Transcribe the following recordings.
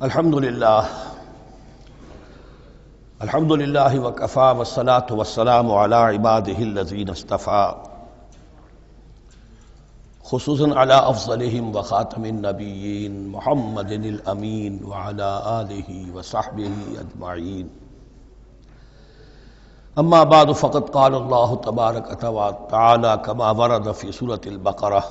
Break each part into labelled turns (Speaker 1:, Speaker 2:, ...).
Speaker 1: الحمدللہ وکفی والصلاة والسلام علی عبادہ الذین اصطفیٰ خصوصاً علی افضلہم وخاتم النبیین محمد الامین وعلی آلہ وصحبہ اجمعین اما بعد فقد قال اللہ تبارک وتعالی کما ورد فی سورۃ البقرہ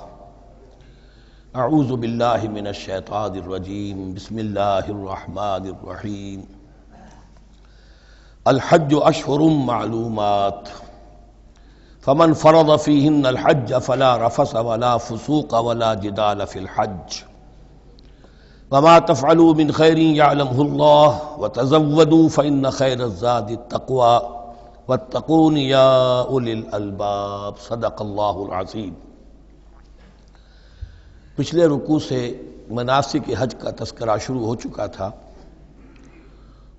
Speaker 1: اعوذ باللہ من الشیطان الرجیم بسم اللہ الرحمن الرحیم الحج اشہر معلومات فمن فرض فیہن الحج فلا رفث ولا فسوق ولا جدال فی الحج وما تفعلوا من خیر یعلمہ اللہ وتزودوا فإن خیر الزاد التقوی واتقون یا اولی الالباب صدق اللہ العظیم۔ پچھلے رکوع سے مناسک حج کا تذکرہ شروع ہو چکا تھا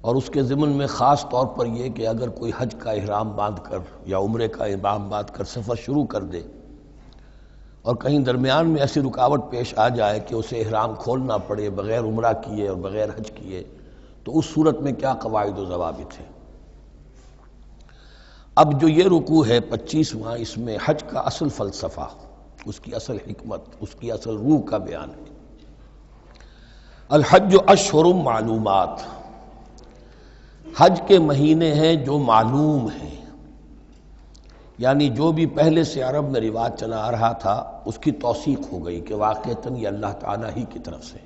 Speaker 1: اور اس کے ضمن میں خاص طور پر یہ کہ اگر کوئی حج کا احرام باندھ کر یا عمرے کا احرام باندھ کر سفر شروع کر دے اور کہیں درمیان میں ایسی رکاوٹ پیش آ جائے کہ اسے احرام کھولنا پڑے بغیر عمرہ کیے اور بغیر حج کیے، تو اس صورت میں کیا قواعد و ضوابط ہیں۔ اب جو یہ رکوع ہے 25واں، اس میں حج کا اصل فلسفہ، اس کی اصل حکمت، اس کی اصل روح کا بیان ہے۔ الحج اشہر معلومات، حج کے مہینے ہیں جو معلوم ہیں، یعنی جو بھی پہلے سے عرب میں رواج چلا آ رہا تھا اس کی توثیق ہو گئی کہ واقعتاً یہ اللہ تعالیٰ ہی کی طرف سے۔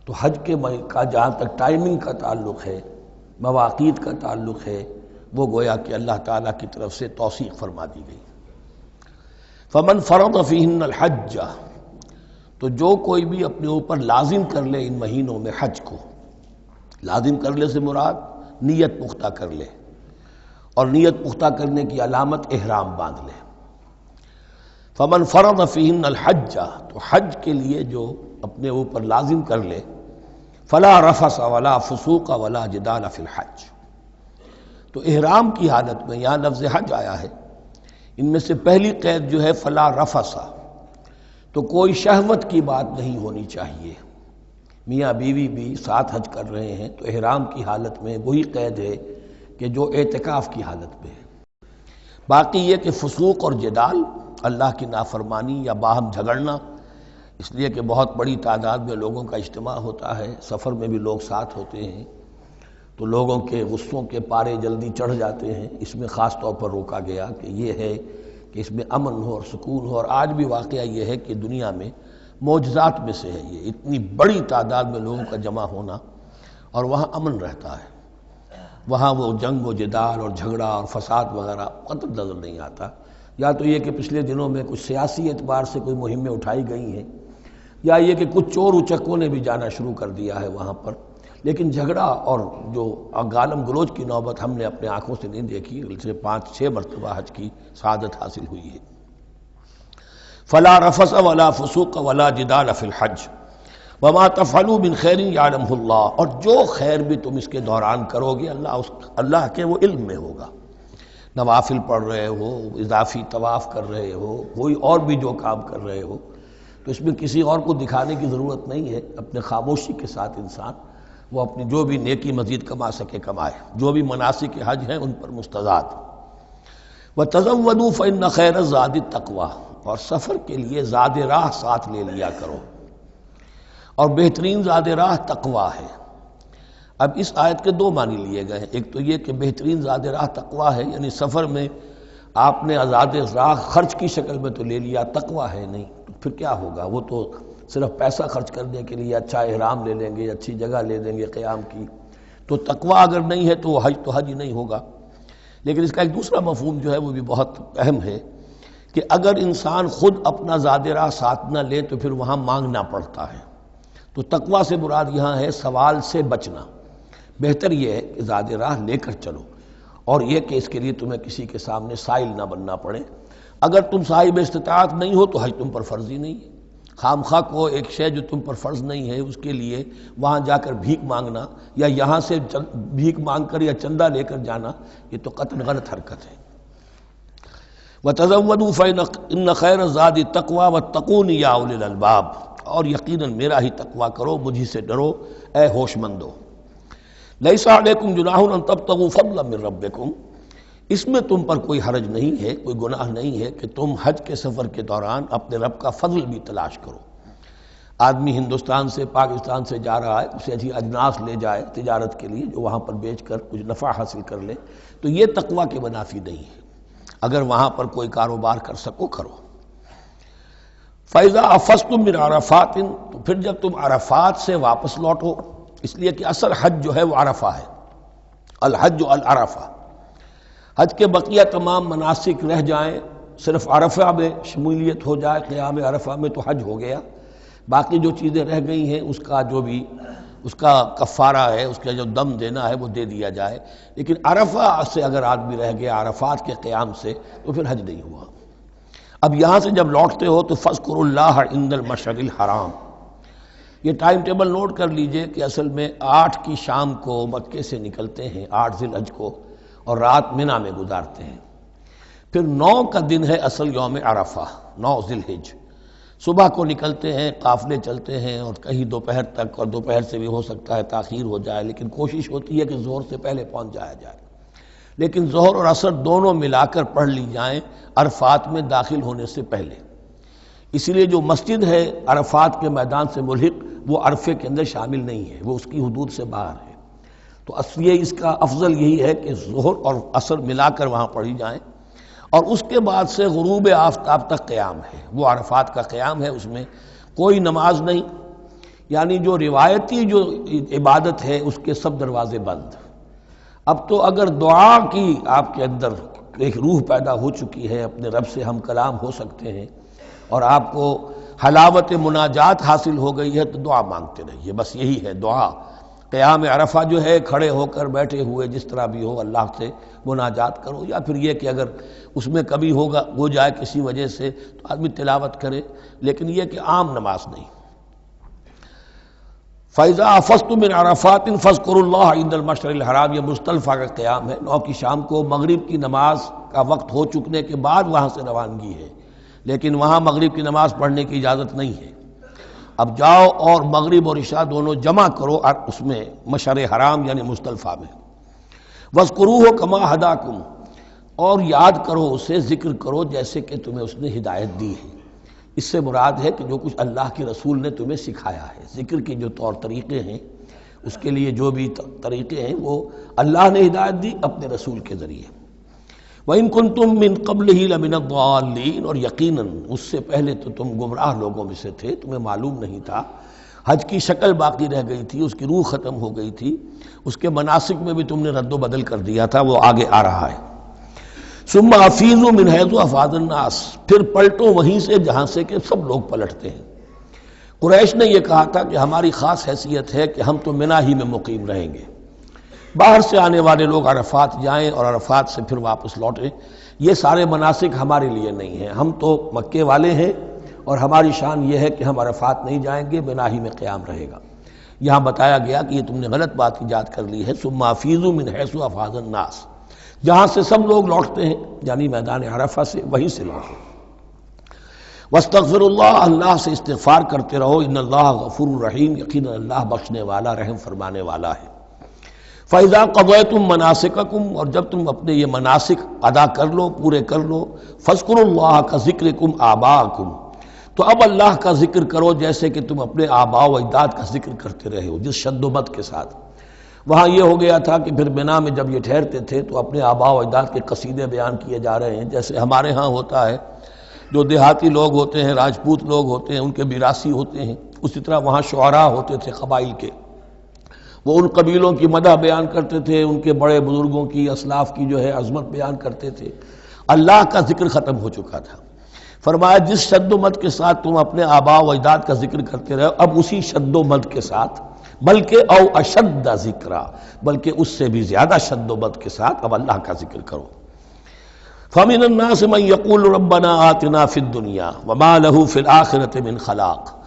Speaker 1: تو حج کے کا جہاں تک ٹائمنگ کا تعلق ہے، مواقیت کا تعلق ہے، وہ گویا کہ اللہ تعالیٰ کی طرف سے توثیق فرما دی گئی۔ فمن فرض فیہن الحج، تو جو کوئی بھی اپنے اوپر لازم کر لے ان مہینوں میں حج کو، لازم کر لے سے مراد نیت پختہ کر لے، اور نیت پختہ کرنے کی علامت احرام باندھ لے۔ فمن فرض فیہن الحج، تو حج کے لیے جو اپنے اوپر لازم کر لے، فلا رفث ولا فسوق ولا جدال فی الحج، تو احرام کی حالت میں یہاں لفظ حج آیا ہے، ان میں سے پہلی قید جو ہے فلا رفث، تو کوئی شہوت کی بات نہیں ہونی چاہیے۔ میاں بیوی بھی ساتھ حج کر رہے ہیں تو احرام کی حالت میں وہی قید ہے کہ جو اعتکاف کی حالت میں ہے۔ باقی یہ کہ فسوق اور جدال، اللہ کی نافرمانی یا باہم جھگڑنا، اس لیے کہ بہت بڑی تعداد میں لوگوں کا اجتماع ہوتا ہے، سفر میں بھی لوگ ساتھ ہوتے ہیں، تو لوگوں کے غصوں کے پارے جلدی چڑھ جاتے ہیں، اس میں خاص طور پر روکا گیا کہ یہ ہے کہ اس میں امن ہو اور سکون ہو۔ اور آج بھی واقعہ یہ ہے کہ دنیا میں معجزات میں سے ہے یہ، اتنی بڑی تعداد میں لوگوں کا جمع ہونا، اور وہاں امن رہتا ہے، وہاں وہ جنگ و جدال اور جھگڑا اور فساد وغیرہ قطع نظر نہیں آتا۔ یا تو یہ کہ پچھلے دنوں میں کچھ سیاسی اعتبار سے کوئی مہمیں اٹھائی گئی ہیں، یا یہ کہ کچھ چور اچکوں نے بھی جانا شروع کر دیا ہے وہاں پر، لیکن جھگڑا اور جو گالم گلوچ کی نوبت ہم نے اپنے آنکھوں سے نہیں دیکھی، بلکہ 5-6 مرتبہ حج کی سعادت حاصل ہوئی ہے۔ فلا رفث ولا فسوق ولا جدال فی الحج وما تفعلوا من خیر یعلمہ اللہ، اور جو خیر بھی تم اس کے دوران کرو گے اللہ کے وہ علم میں ہوگا۔ نوافل پڑھ رہے ہو، اضافی طواف کر رہے ہو، کوئی اور بھی جو کام کر رہے ہو، تو اس میں کسی اور کو دکھانے کی ضرورت نہیں ہے، اپنے خاموشی کے ساتھ انسان وہ اپنی جو بھی نیکی مزید کما سکے کمائے، جو بھی مناسک حج ہیں ان پر مستزاد۔ وَتَزَوَّدُوا فَإِنَّ خَيْرَ الزَّادِ التَّقْوَىٰ، اور سفر کے لیے زاد راہ ساتھ لے لیا کرو، اور بہترین زاد راہ تقویٰ ہے۔ اب اس آیت کے 2 معنی لیے گئے ہیں، ایک تو یہ کہ بہترین زاد راہ تقویٰ ہے، یعنی سفر میں آپ نے زاد راہ خرچ کی شکل میں تو لے لیا، تقویٰ ہے نہیں، تو پھر کیا ہوگا؟ وہ تو صرف پیسہ خرچ کرنے کے لیے اچھا احرام لے لیں گے، اچھی جگہ لے لیں گے قیام کی، تو تقویٰ اگر نہیں ہے تو حج ہی نہیں ہوگا۔ لیکن اس کا ایک دوسرا مفہوم جو ہے وہ بھی بہت اہم ہے کہ اگر انسان خود اپنا زاد راہ ساتھ نہ لے تو پھر وہاں مانگنا پڑتا ہے، تو تقویٰ سے مراد یہاں ہے سوال سے بچنا۔ بہتر یہ ہے کہ زاد راہ لے کر چلو، اور یہ کہ اس کے لیے تمہیں کسی کے سامنے سائل نہ بننا پڑے۔ اگر تم صاحب استطاعت نہیں ہو تو حج تم پر فرض ہی نہیں ہے۔ خام خواہ کو ایک شے جو تم پر فرض نہیں ہے اس کے لیے وہاں جا کر بھیک مانگنا، یا یہاں سے بھیک مانگ کر یا چندہ لے کر جانا، یہ تو قطعاً غلط حرکت ہے۔ وَتَزَوَّدُوا فَإِنَّ خَيْرَ الزَّادِ التَّقْوَىٰ وَاتَّقُونِ يَا أُولِي الْأَلْبَابِ، اور یقیناً میرا ہی تقویٰ کرو، مجھی سے ڈرو اے ہوش مندو۔ لیس علیکم جناح ان تبتغوا فضلا من ربکم، اس میں تم پر کوئی حرج نہیں ہے، کوئی گناہ نہیں ہے کہ تم حج کے سفر کے دوران اپنے رب کا فضل بھی تلاش کرو۔ آدمی ہندوستان سے پاکستان سے جا رہا ہے، اسے اچھی اجناس لے جائے تجارت کے لیے، جو وہاں پر بیچ کر کچھ نفع حاصل کر لے، تو یہ تقویٰ کے منافی نہیں ہے۔ اگر وہاں پر کوئی کاروبار کر سکو کرو۔ فَإِذَا أَفَضْتُم مِّنْ عَرَفَاتٍ، تو پھر جب تم عرفات سے واپس لوٹو، اس لیے کہ اصل حج جو ہے وہ عرفہ ہے، الحج العرفہ۔ حج کے بقیہ تمام مناسک رہ جائیں، صرف عرفہ میں شمولیت ہو جائے، قیام عرفہ میں تو حج ہو گیا، باقی جو چیزیں رہ گئی ہیں اس کا جو بھی اس کا کفارہ ہے، اس کا جو دم دینا ہے وہ دے دیا جائے۔ لیکن عرفہ سے اگر آدمی رہ گیا عرفات کے قیام سے تو پھر حج نہیں ہوا۔ اب یہاں سے جب لوٹتے ہو تو فاذکروا اللہ عند المشعر الحرام، یہ ٹائم ٹیبل نوٹ کر لیجئے کہ اصل میں 8 کی شام کو مکے سے نکلتے ہیں 8 ذی الحج کو، اور رات منی میں گزارتے ہیں۔ پھر 9 کا دن ہے اصل یوم عرفہ، 9 ذی الحج، صبح کو نکلتے ہیں، قافلے چلتے ہیں اور کہیں دوپہر تک، اور دوپہر سے بھی ہو سکتا ہے تاخیر ہو جائے، لیکن کوشش ہوتی ہے کہ ظہر سے پہلے پہنچ جایا جائے، لیکن ظہر اور عصر دونوں ملا کر پڑھ لی جائیں عرفات میں داخل ہونے سے پہلے۔ اسی لیے جو مسجد ہے عرفات کے میدان سے ملحق وہ عرفے کے اندر شامل نہیں ہے، وہ اس کی حدود سے باہر ہے۔ تو اصلی اس کا افضل یہی ہے کہ ظہر اور عصر ملا کر وہاں پڑھی جائیں، اور اس کے بعد سے غروب آفتاب تک قیام ہے، وہ عرفات کا قیام ہے، اس میں کوئی نماز نہیں، یعنی جو روایتی جو عبادت ہے اس کے سب دروازے بند۔ اب تو اگر دعا کی آپ کے اندر ایک روح پیدا ہو چکی ہے، اپنے رب سے ہم کلام ہو سکتے ہیں، اور آپ کو حلاوت مناجات حاصل ہو گئی ہے، تو دعا مانگتے رہیے، بس یہی ہے دعا۔ قیام عرفہ جو ہے کھڑے ہو کر بیٹھے ہوئے جس طرح بھی ہو اللہ سے مناجات کرو، یا پھر یہ کہ اگر اس میں کبھی ہو جائے کسی وجہ سے تو آدمی تلاوت کرے، لیکن یہ کہ عام نماز نہیں۔ فَإِذَا أَفَضْتُم مِّنْ عَرَفَاتٍ فاذكروا اللَّهَ عِندَ الْمَشْعَرِ الْحَرَامِ، یہ مزدلفہ کا قیام ہے، 9 کی شام کو مغرب کی نماز کا وقت ہو چکنے کے بعد وہاں سے روانگی ہے، لیکن وہاں مغرب کی نماز پڑھنے کی اجازت نہیں ہے۔ اب جاؤ اور مغرب اور عشاء دونوں جمع کرو اس میں مشعر حرام یعنی مزدلفہ میں۔ وَاذْكُرُوهُ كَمَا هَدَاكُمْ، اور یاد کرو اسے، ذکر کرو جیسے کہ تمہیں اس نے ہدایت دی ہے۔ اس سے مراد ہے کہ جو کچھ اللہ کے رسول نے تمہیں سکھایا ہے، ذکر کے جو طور طریقے ہیں، اس کے لیے جو بھی طریقے ہیں وہ اللہ نے ہدایت دی اپنے رسول کے ذریعے۔ وَإِن كُنتُم مِّن قَبْلِهِ لَمِنَ الضَّالِّينَ، اور یقیناً اس سے پہلے تو تم گمراہ لوگوں میں سے تھے، تمہیں معلوم نہیں تھا، حج کی شکل باقی رہ گئی تھی، اس کی روح ختم ہو گئی تھی، اس کے مناسک میں بھی تم نے رد و بدل کر دیا تھا، وہ آگے آ رہا ہے۔ ثُمَّ أَفِيضُوا مِنْ حَيْثُ أَفَاضَ النَّاسُ، پھر پلٹو وہیں سے جہاں سے کہ سب لوگ پلٹتے ہیں۔ قریش نے یہ کہا تھا کہ ہماری خاص حیثیت ہے کہ ہم تو منی ہی میں مقیم رہیں گے، باہر سے آنے والے لوگ عرفات جائیں اور عرفات سے پھر واپس لوٹیں، یہ سارے مناسک ہمارے لیے نہیں ہیں، ہم تو مکے والے ہیں اور ہماری شان یہ ہے کہ ہم عرفات نہیں جائیں گے، منی ہی میں قیام رہے گا۔ یہاں بتایا گیا کہ یہ تم نے غلط بات ایجاد کر لی ہے، ثم افیضوا من حیث افاض الناس، جہاں سے سب لوگ لوٹتے ہیں یعنی میدان عرفہ سے، وہیں سے لوٹو۔ واستغفر اللہ، اللہ سے استغفار کرتے رہو، ان اللہ غفور الرحیم، یقینا اللہ بخشنے والا رحم فرمانے والا ہے۔ فَإِذَا قَضَيْتُم مَّنَاسِكَكُمْ، اور جب تم اپنے یہ مناسک ادا کر لو، پورے کر لو، فاذکروا اللہ کذکرکم آباءکم، تو اب اللہ کا ذکر کرو جیسے کہ تم اپنے آباء و اجداد کا ذکر کرتے رہے ہو، جس شد و مد کے ساتھ۔ وہاں یہ ہو گیا تھا کہ پھر منی میں جب یہ ٹھہرتے تھے تو اپنے آباء و اجداد کے قصیدے بیان کیے جا رہے ہیں، جیسے ہمارے ہاں ہوتا ہے، جو دیہاتی لوگ ہوتے ہیں، راجپوت لوگ ہوتے ہیں، ان کے میراثی ہوتے ہیں، اسی طرح وہاں شعراء ہوتے تھے قبائل کے، وہ ان قبیلوں کی مدح بیان کرتے تھے، ان کے بڑے بزرگوں کی، اسلاف کی جو ہے عظمت بیان کرتے تھے۔ اللہ کا ذکر ختم ہو چکا تھا، فرمایا جس شد و مد کے ساتھ تم اپنے آباء و اجداد کا ذکر کرتے رہے، اب اسی شد و مد کے ساتھ، بلکہ او اشد ذکرہ، بلکہ اس سے بھی زیادہ شد و مد کے ساتھ اب اللہ کا ذکر کرو۔ فَمِنَ النَّاسِ مَن يَقُولُ رَبَّنَا آتِنَا فِي الدُّنْيَا وَمَا لَهُ فِي الْآخِرَةِ مِنْ خَلَاقٍ،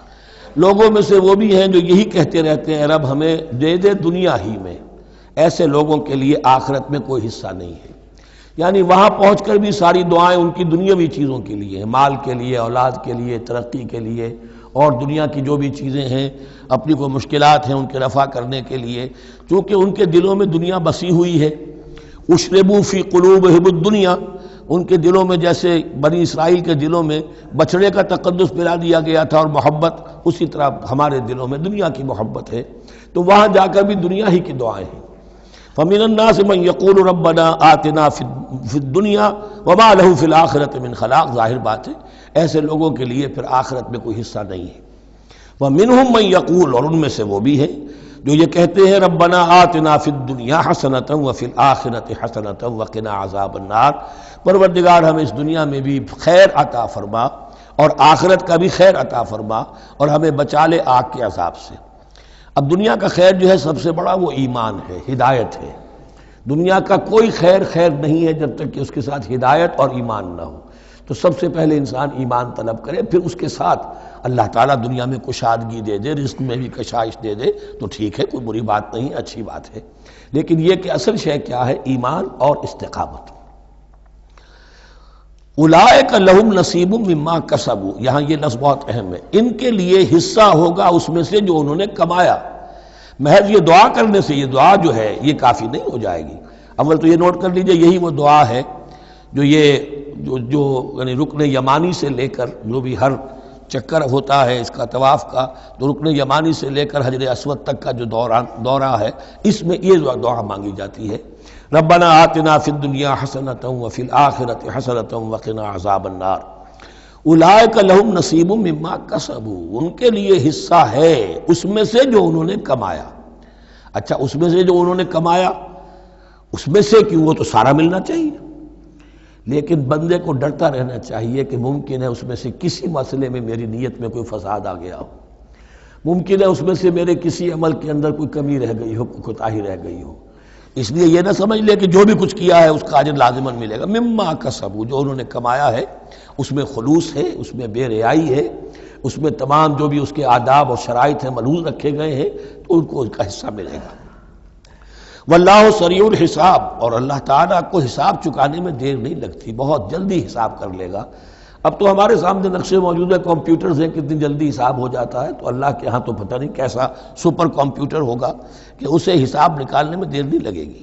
Speaker 1: لوگوں میں سے وہ بھی ہیں جو یہی کہتے رہتے ہیں رب ہمیں دے دے دنیا ہی میں، ایسے لوگوں کے لیے آخرت میں کوئی حصہ نہیں ہے، یعنی وہاں پہنچ کر بھی ساری دعائیں ان کی دنیاوی چیزوں کے لیے ہیں، مال کے لیے، اولاد کے لیے، ترقی کے لیے، اور دنیا کی جو بھی چیزیں ہیں، اپنی کوئی مشکلات ہیں ان کے رفع کرنے کے لیے، چونکہ ان کے دلوں میں دنیا بسی ہوئی ہے۔ اشربوا فی قلوبہم الدنیا، ان کے دلوں میں جیسے بنی اسرائیل کے دلوں میں بچڑے کا تقدس ملا دیا گیا تھا اور محبت، اسی طرح ہمارے دلوں میں دنیا کی محبت ہے، تو وہاں جا کر بھی دنیا ہی کی دعائیں ہیں۔ فَمِنَ النَّاسِ مَن يَقُولُ رَبَّنَا آتِنَا فِي الدُّنْيَا وَمَا لَهُ فِي الْآخِرَةِ مِنْ خَلَاقٍ، ظاہر بات ہے ایسے لوگوں کے لیے پھر آخرت میں کوئی حصہ نہیں ہے۔ وَمِنْهُم مَن يَقُولُ، اور ان میں سے وہ بھی ہے جو یہ کہتے ہیں ربنا آتنا فی الدنیا حسنۃ وفی الآخرۃ حسنۃ وقنا عذاب النار، پروردگار ہمیں اس دنیا میں بھی خیر عطا فرما اور آخرت کا بھی خیر عطا فرما اور ہمیں بچا لے آگ کے عذاب سے۔ اب دنیا کا خیر جو ہے سب سے بڑا وہ ایمان ہے، ہدایت ہے۔ دنیا کا کوئی خیر نہیں ہے جب تک کہ اس کے ساتھ ہدایت اور ایمان نہ ہو۔ تو سب سے پہلے انسان ایمان طلب کرے، پھر اس کے ساتھ اللہ تعالیٰ دنیا میں کشادگی دے دے، رزق میں بھی کشائش دے دے تو ٹھیک ہے، کوئی بری بات نہیں، اچھی بات ہے۔ لیکن یہ کہ اصل شے کیا ہے؟ ایمان اور استقامت۔ اولئک لہم نصیب مما کسبوا، یہاں یہ لفظ بہت اہم ہے، ان کے لیے حصہ ہوگا اس میں سے جو انہوں نے کمایا۔ محض یہ دعا کرنے سے یہ دعا جو ہے یہ کافی نہیں ہو جائے گی۔ اول تو یہ نوٹ کر لیجئے یہی وہ دعا ہے جو یعنی رکن یمانی سے لے کر جو بھی ہر چکر ہوتا ہے اس کا طواف کا، تو رکن یمانی سے لے کر حجر اسود تک کا جو دورہ ہے، اس میں یہ دعا مانگی جاتی ہے، ربنا آتنا فی الدنیا حسنۃ وفی الآخرۃ حسنۃ وقنا عذاب النار۔ اولئک لہم نصیب مما کسبوا، ان کے لیے حصہ ہے اس میں سے جو انہوں نے کمایا۔ اچھا، اس میں سے جو انہوں نے کمایا، اس میں سے کیوں؟ وہ تو سارا ملنا چاہیے، لیکن بندے کو ڈرتا رہنا چاہیے کہ ممکن ہے اس میں سے کسی مسئلے میں میری نیت میں کوئی فساد آ گیا ہو، ممکن ہے اس میں سے میرے کسی عمل کے اندر کوئی کمی رہ گئی ہو، کوئی کوتاہی رہ گئی ہو۔ اس لیے یہ نہ سمجھ لے کہ جو بھی کچھ کیا ہے اس کا اجر لازماً ملے گا۔ مما کسبوا، جو انہوں نے کمایا ہے اس میں خلوص ہے، اس میں بے ریائی ہے، اس میں تمام جو بھی اس کے آداب اور شرائط ہیں ملحوظ رکھے گئے ہیں، تو ان کو اس کا حصہ ملے گا۔ واللہ سریع الحساب، اور اللہ تعالیٰ کو حساب چکانے میں دیر نہیں لگتی، بہت جلدی حساب کر لے گا۔ اب تو ہمارے سامنے نقشے موجود ہے، کمپیوٹرز ہیں، کتنی جلدی حساب ہو جاتا ہے، تو اللہ کے ہاں تو پتہ نہیں کیسا سپر کمپیوٹر ہوگا کہ اسے حساب نکالنے میں دیر نہیں لگے گی۔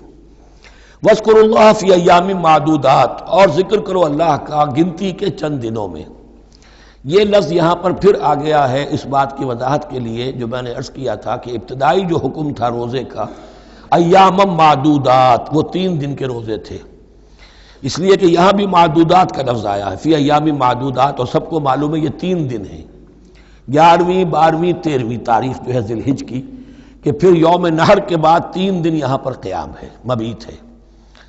Speaker 1: وَاذْكُرُوا اللَّهَ فِي أَيَّامٍ مَّعْدُودَاتٍ، اور ذکر کرو اللہ کا گنتی کے چند دنوں میں۔ یہ لفظ یہاں پر پھر آ گیا ہے اس بات کی وضاحت کے لیے جو میں نے عرض کیا تھا کہ ابتدائی جو حکم تھا روزے کا، ایام معدودات، وہ 3 دن کے روزے تھے، اس لیے کہ یہاں بھی معدودات کا لفظ آیا ہے، فی ایام معدودات، اور سب کو معلوم ہے یہ 3 دن ہیں، 11ویں 12ویں 13ویں تاریخ جو ہے ذی الحج کی، کہ پھر یوم نحر کے بعد 3 دن یہاں پر قیام ہے، مبیت ہے،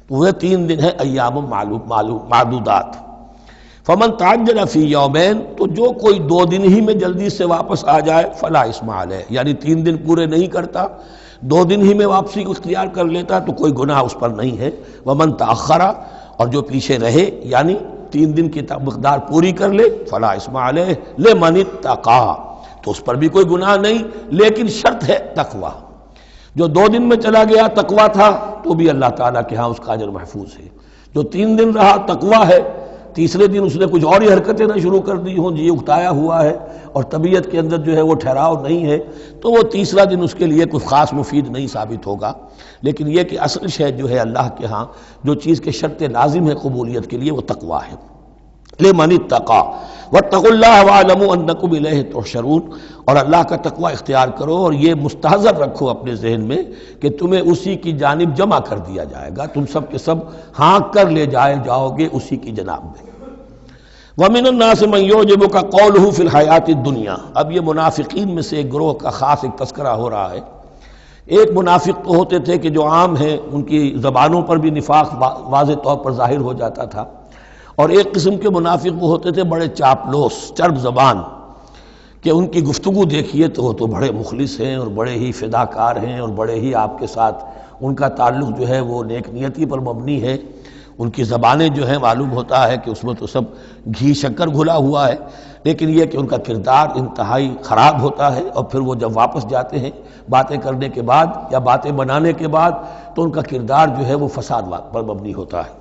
Speaker 1: تو وہ 3 دن ہے ایام معدودات۔ فمن تعجل فی یومین، تو جو کوئی 2 دن ہی میں جلدی سے واپس آ جائے، فلا اسم علیہ، یعنی 3 دن پورے نہیں کرتا، 2 دن ہی میں واپسی کو اختیار کر لیتا تو کوئی گناہ اس پر نہیں ہے۔ ومن تأخر، اور جو پیچھے رہے یعنی 3 دن کی مقدار پوری کر لے، فلا اسم علیہ لمن اتقی، تو اس پر بھی کوئی گناہ نہیں، لیکن شرط ہے تقوی۔ جو 2 دن میں چلا گیا تقوی تھا تو بھی اللہ تعالیٰ کے ہاں اس کا اجر محفوظ ہے، جو 3 دن رہا تقوی ہے، تیسرے دن اس نے کچھ اور ہی حرکتیں نہ شروع کر دی ہوں، جی اکتایا ہوا ہے اور طبیعت کے اندر جو ہے وہ ٹھہراؤ نہیں ہے، تو وہ تیسرا دن اس کے لیے کچھ خاص مفید نہیں ثابت ہوگا۔ لیکن یہ کہ اصل شے جو ہے اللہ کے ہاں جو چیز کے شرط لازم ہے قبولیت کے لیے وہ تقوی ہے۔ لمن اتقی واتقوا اللہ واعلموا انکم الیہ تحشرون، اور اللہ کا تقوی اختیار کرو اور یہ مستحضر رکھو اپنے ذہن میں کہ تمہیں اسی کی جانب جمع کر دیا جائے گا، تم سب کے سب ہانک کر لے جاؤ گے اسی کی جناب میں۔ وَمِنَ النَّاسِ مَن يُعْجِبُكَ قَوْلُهُ فِي الْحَيَاةِ الدُّنْيَا، اب یہ منافقین میں سے ایک گروہ کا خاص ایک تذکرہ ہو رہا ہے۔ ایک منافق تو ہوتے تھے کہ جو عام ہیں، ان کی زبانوں پر بھی نفاق واضح طور پر ظاہر ہو جاتا تھا، اور ایک قسم کے منافق وہ ہوتے تھے بڑے چاپلوس، چرب زبان، کہ ان کی گفتگو دیکھیے تو وہ تو بڑے مخلص ہیں اور بڑے ہی فداکار ہیں اور بڑے ہی آپ کے ساتھ ان کا تعلق جو ہے وہ نیک نیتی پر مبنی ہے، ان کی زبانیں جو ہیں معلوم ہوتا ہے کہ اس میں تو سب گھی شکر گھلا ہوا ہے، لیکن یہ کہ ان کا کردار انتہائی خراب ہوتا ہے، اور پھر وہ جب واپس جاتے ہیں باتیں کرنے کے بعد یا باتیں بنانے کے بعد تو ان کا کردار جو ہے وہ فساد پر مبنی ہوتا ہے۔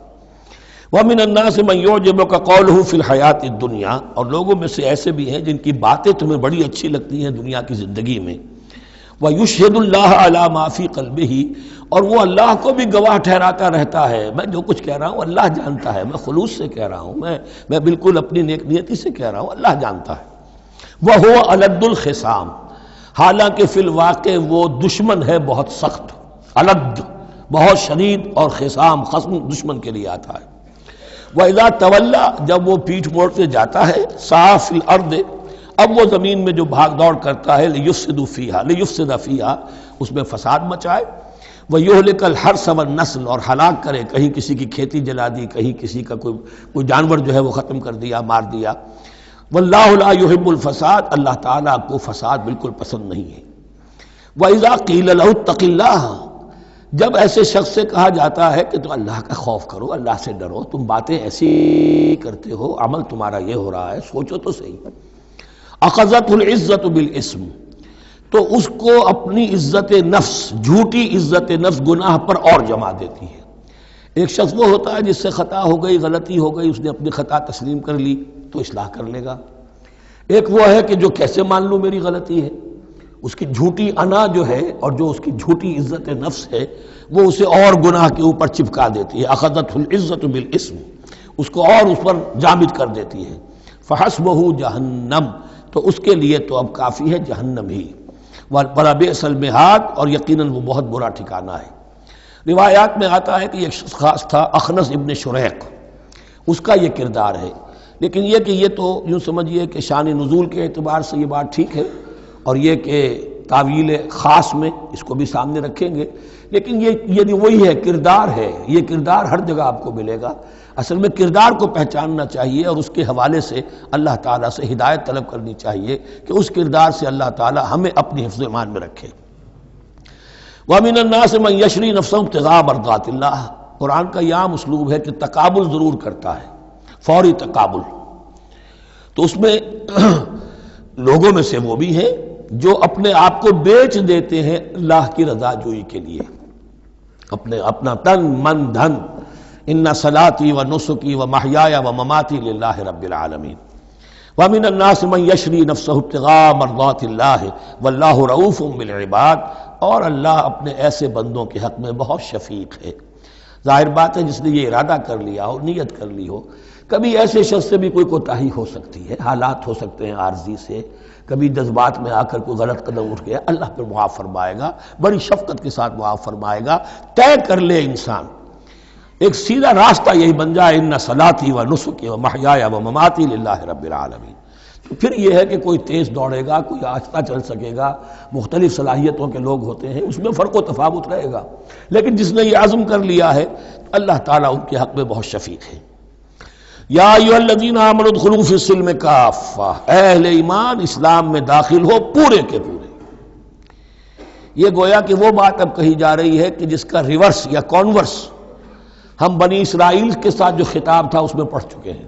Speaker 1: وَمِنَ النَّاسِ مَن يُعْجِبُكَ قَوْلُهُ فِي الْحَيَاةِ الدُّنْيَا، اور لوگوں میں سے ایسے بھی ہیں جن کی باتیں تمہیں بڑی اچھی لگتی ہیں دنیا کی زندگی میں، وَيُشْهِدُ اللَّهَ عَلَى مَا فِي قَلْبِهِ، اور وہ اللہ کو بھی گواہ ٹھہراتا رہتا ہے، میں جو کچھ کہہ رہا ہوں اللہ جانتا ہے، میں خلوص سے کہہ رہا ہوں، میں بالکل اپنی نیک نیتی سے کہہ رہا ہوں، اللہ جانتا ہے۔ وَهُوَ أَلَدُّ الْخِصَامِ، حالانکہ فی الواقع وہ دشمن ہے بہت سخت، الد بہت شدید، اور خصام خصم دشمن کے لیے آتا ہے۔ وَإِذَا تَوَلَّى، جب وہ پیٹھ موڑتے جاتا ہے، سعى فِي الْأَرْضِ، اب وہ زمین میں جو بھاگ دوڑ کرتا ہے، لِيُفْسِدَ فِيهَا، اس میں فساد مچائے، وَيُهْلِكَ الْحَرْثَ وَالنَّسْلَ، اور ہلاک کرے، کہیں کسی کی کھیتی جلا دی، کہیں کسی کا کوئی جانور جو ہے وہ ختم کر دیا، مار دیا۔ وَاللَّهُ لَا يُحِبُّ الْفَسَادَ، اللہ تعالیٰ کو فساد بالکل پسند نہیں ہے۔ وَإِذَا قِيلَ لَهُ اتَّقِ اللَّهَ، جب ایسے شخص سے کہا جاتا ہے کہ تو اللہ کا خوف کرو، اللہ سے ڈرو، تم باتیں ایسی کرتے ہو، عمل تمہارا یہ ہو رہا ہے، سوچو تو صحیح۔ اخذت العزت بالاسم، تو اس کو اپنی عزت نفس، جھوٹی عزت نفس گناہ پر اور جما دیتی ہے۔ ایک شخص وہ ہوتا ہے جس سے خطا ہو گئی، غلطی ہو گئی، اس نے اپنی خطا تسلیم کر لی تو اصلاح کر لے گا۔ ایک وہ ہے کہ جو کیسے مان لوں میری غلطی ہے، اس کی جھوٹی انا جو ہے اور جو اس کی جھوٹی عزت نفس ہے وہ اسے اور گناہ کے اوپر چپکا دیتی ہے۔ اخذت العزت بالاسم، اس کو اور اس پر جامد کر دیتی ہے۔ فحسبہ جہنم، تو اس کے لیے تو اب کافی ہے جہنم ہی۔ وَلَبِئْسَ الْمِہَادُ، اور یقیناً وہ بہت برا ٹھکانہ ہے۔ روایات میں آتا ہے کہ ایک شخص خاص تھا، اخنس ابن شریق، اس کا یہ کردار ہے، لیکن یہ کہ یہ تو یوں سمجھیے کہ شان نزول کے اعتبار سے یہ بات ٹھیک ہے، اور یہ کہ تعویل خاص میں اس کو بھی سامنے رکھیں گے، لیکن یہ وہی ہے، کردار ہے، یہ کردار ہر جگہ آپ کو ملے گا۔ اصل میں کردار کو پہچاننا چاہیے اور اس کے حوالے سے اللہ تعالیٰ سے ہدایت طلب کرنی چاہیے کہ اس کردار سے اللہ تعالیٰ ہمیں اپنی حفظ ایمان میں رکھے۔ وَمِنَ النَّاسِ مَن يَشْرِي نَفْسَهُ ابْتِغَاءَ مَرْضَاتِ اللَّهِ، قرآن کا یہ عام اسلوب ہے کہ تقابل ضرور کرتا ہے، فوری تقابل۔ تو اس میں لوگوں میں سے وہ بھی ہیں جو اپنے آپ کو بیچ دیتے ہیں اللہ کی رضا جوئی کے لیے، اپنا تن من دھن، ان صلاتی و نسکی و محیایا و مماتی للہ رب العالمین۔ ومن الناس من یشری نفسہ ابتغاء مرضات اللہ واللہ رؤوف بالعباد، اور اللہ اپنے ایسے بندوں کے حق میں بہت شفیق ہے۔ ظاہر بات ہے جس نے یہ ارادہ کر لیا ہو، نیت کر لی ہو، کبھی ایسے شخص سے بھی کوئی کوتاہی ہو سکتی ہے، حالات ہو سکتے ہیں عارضی سے، کبھی جذبات میں آ کر کوئی غلط قدم اٹھ گیا، اللہ پھر معاف فرمائے گا، بڑی شفقت کے ساتھ معاف فرمائے گا۔ طے کر لے انسان، ایک سیدھا راستہ یہی بن جائے، ان صلاتی و نسکی و محیایا و مماتی للہ رب العالمین۔ تو پھر یہ ہے کہ کوئی تیز دوڑے گا، کوئی آہستہ چل سکے گا، مختلف صلاحیتوں کے لوگ ہوتے ہیں، اس میں فرق و تفاوت رہے گا، لیکن جس نے یہ عزم کر لیا ہے اللہ تعالیٰ ان کے حق میں بہت شفیق ہے۔ یا ایھا الذین آمنوا ادخلوا فی السلم کافہ، اے اہل ایمان اسلام میں داخل ہو پورے کے پورے۔ یہ گویا کہ وہ بات اب کہی جا رہی ہے کہ جس کا ریورس یا کانورس ہم بنی اسرائیل کے ساتھ جو خطاب تھا اس میں پڑھ چکے ہیں۔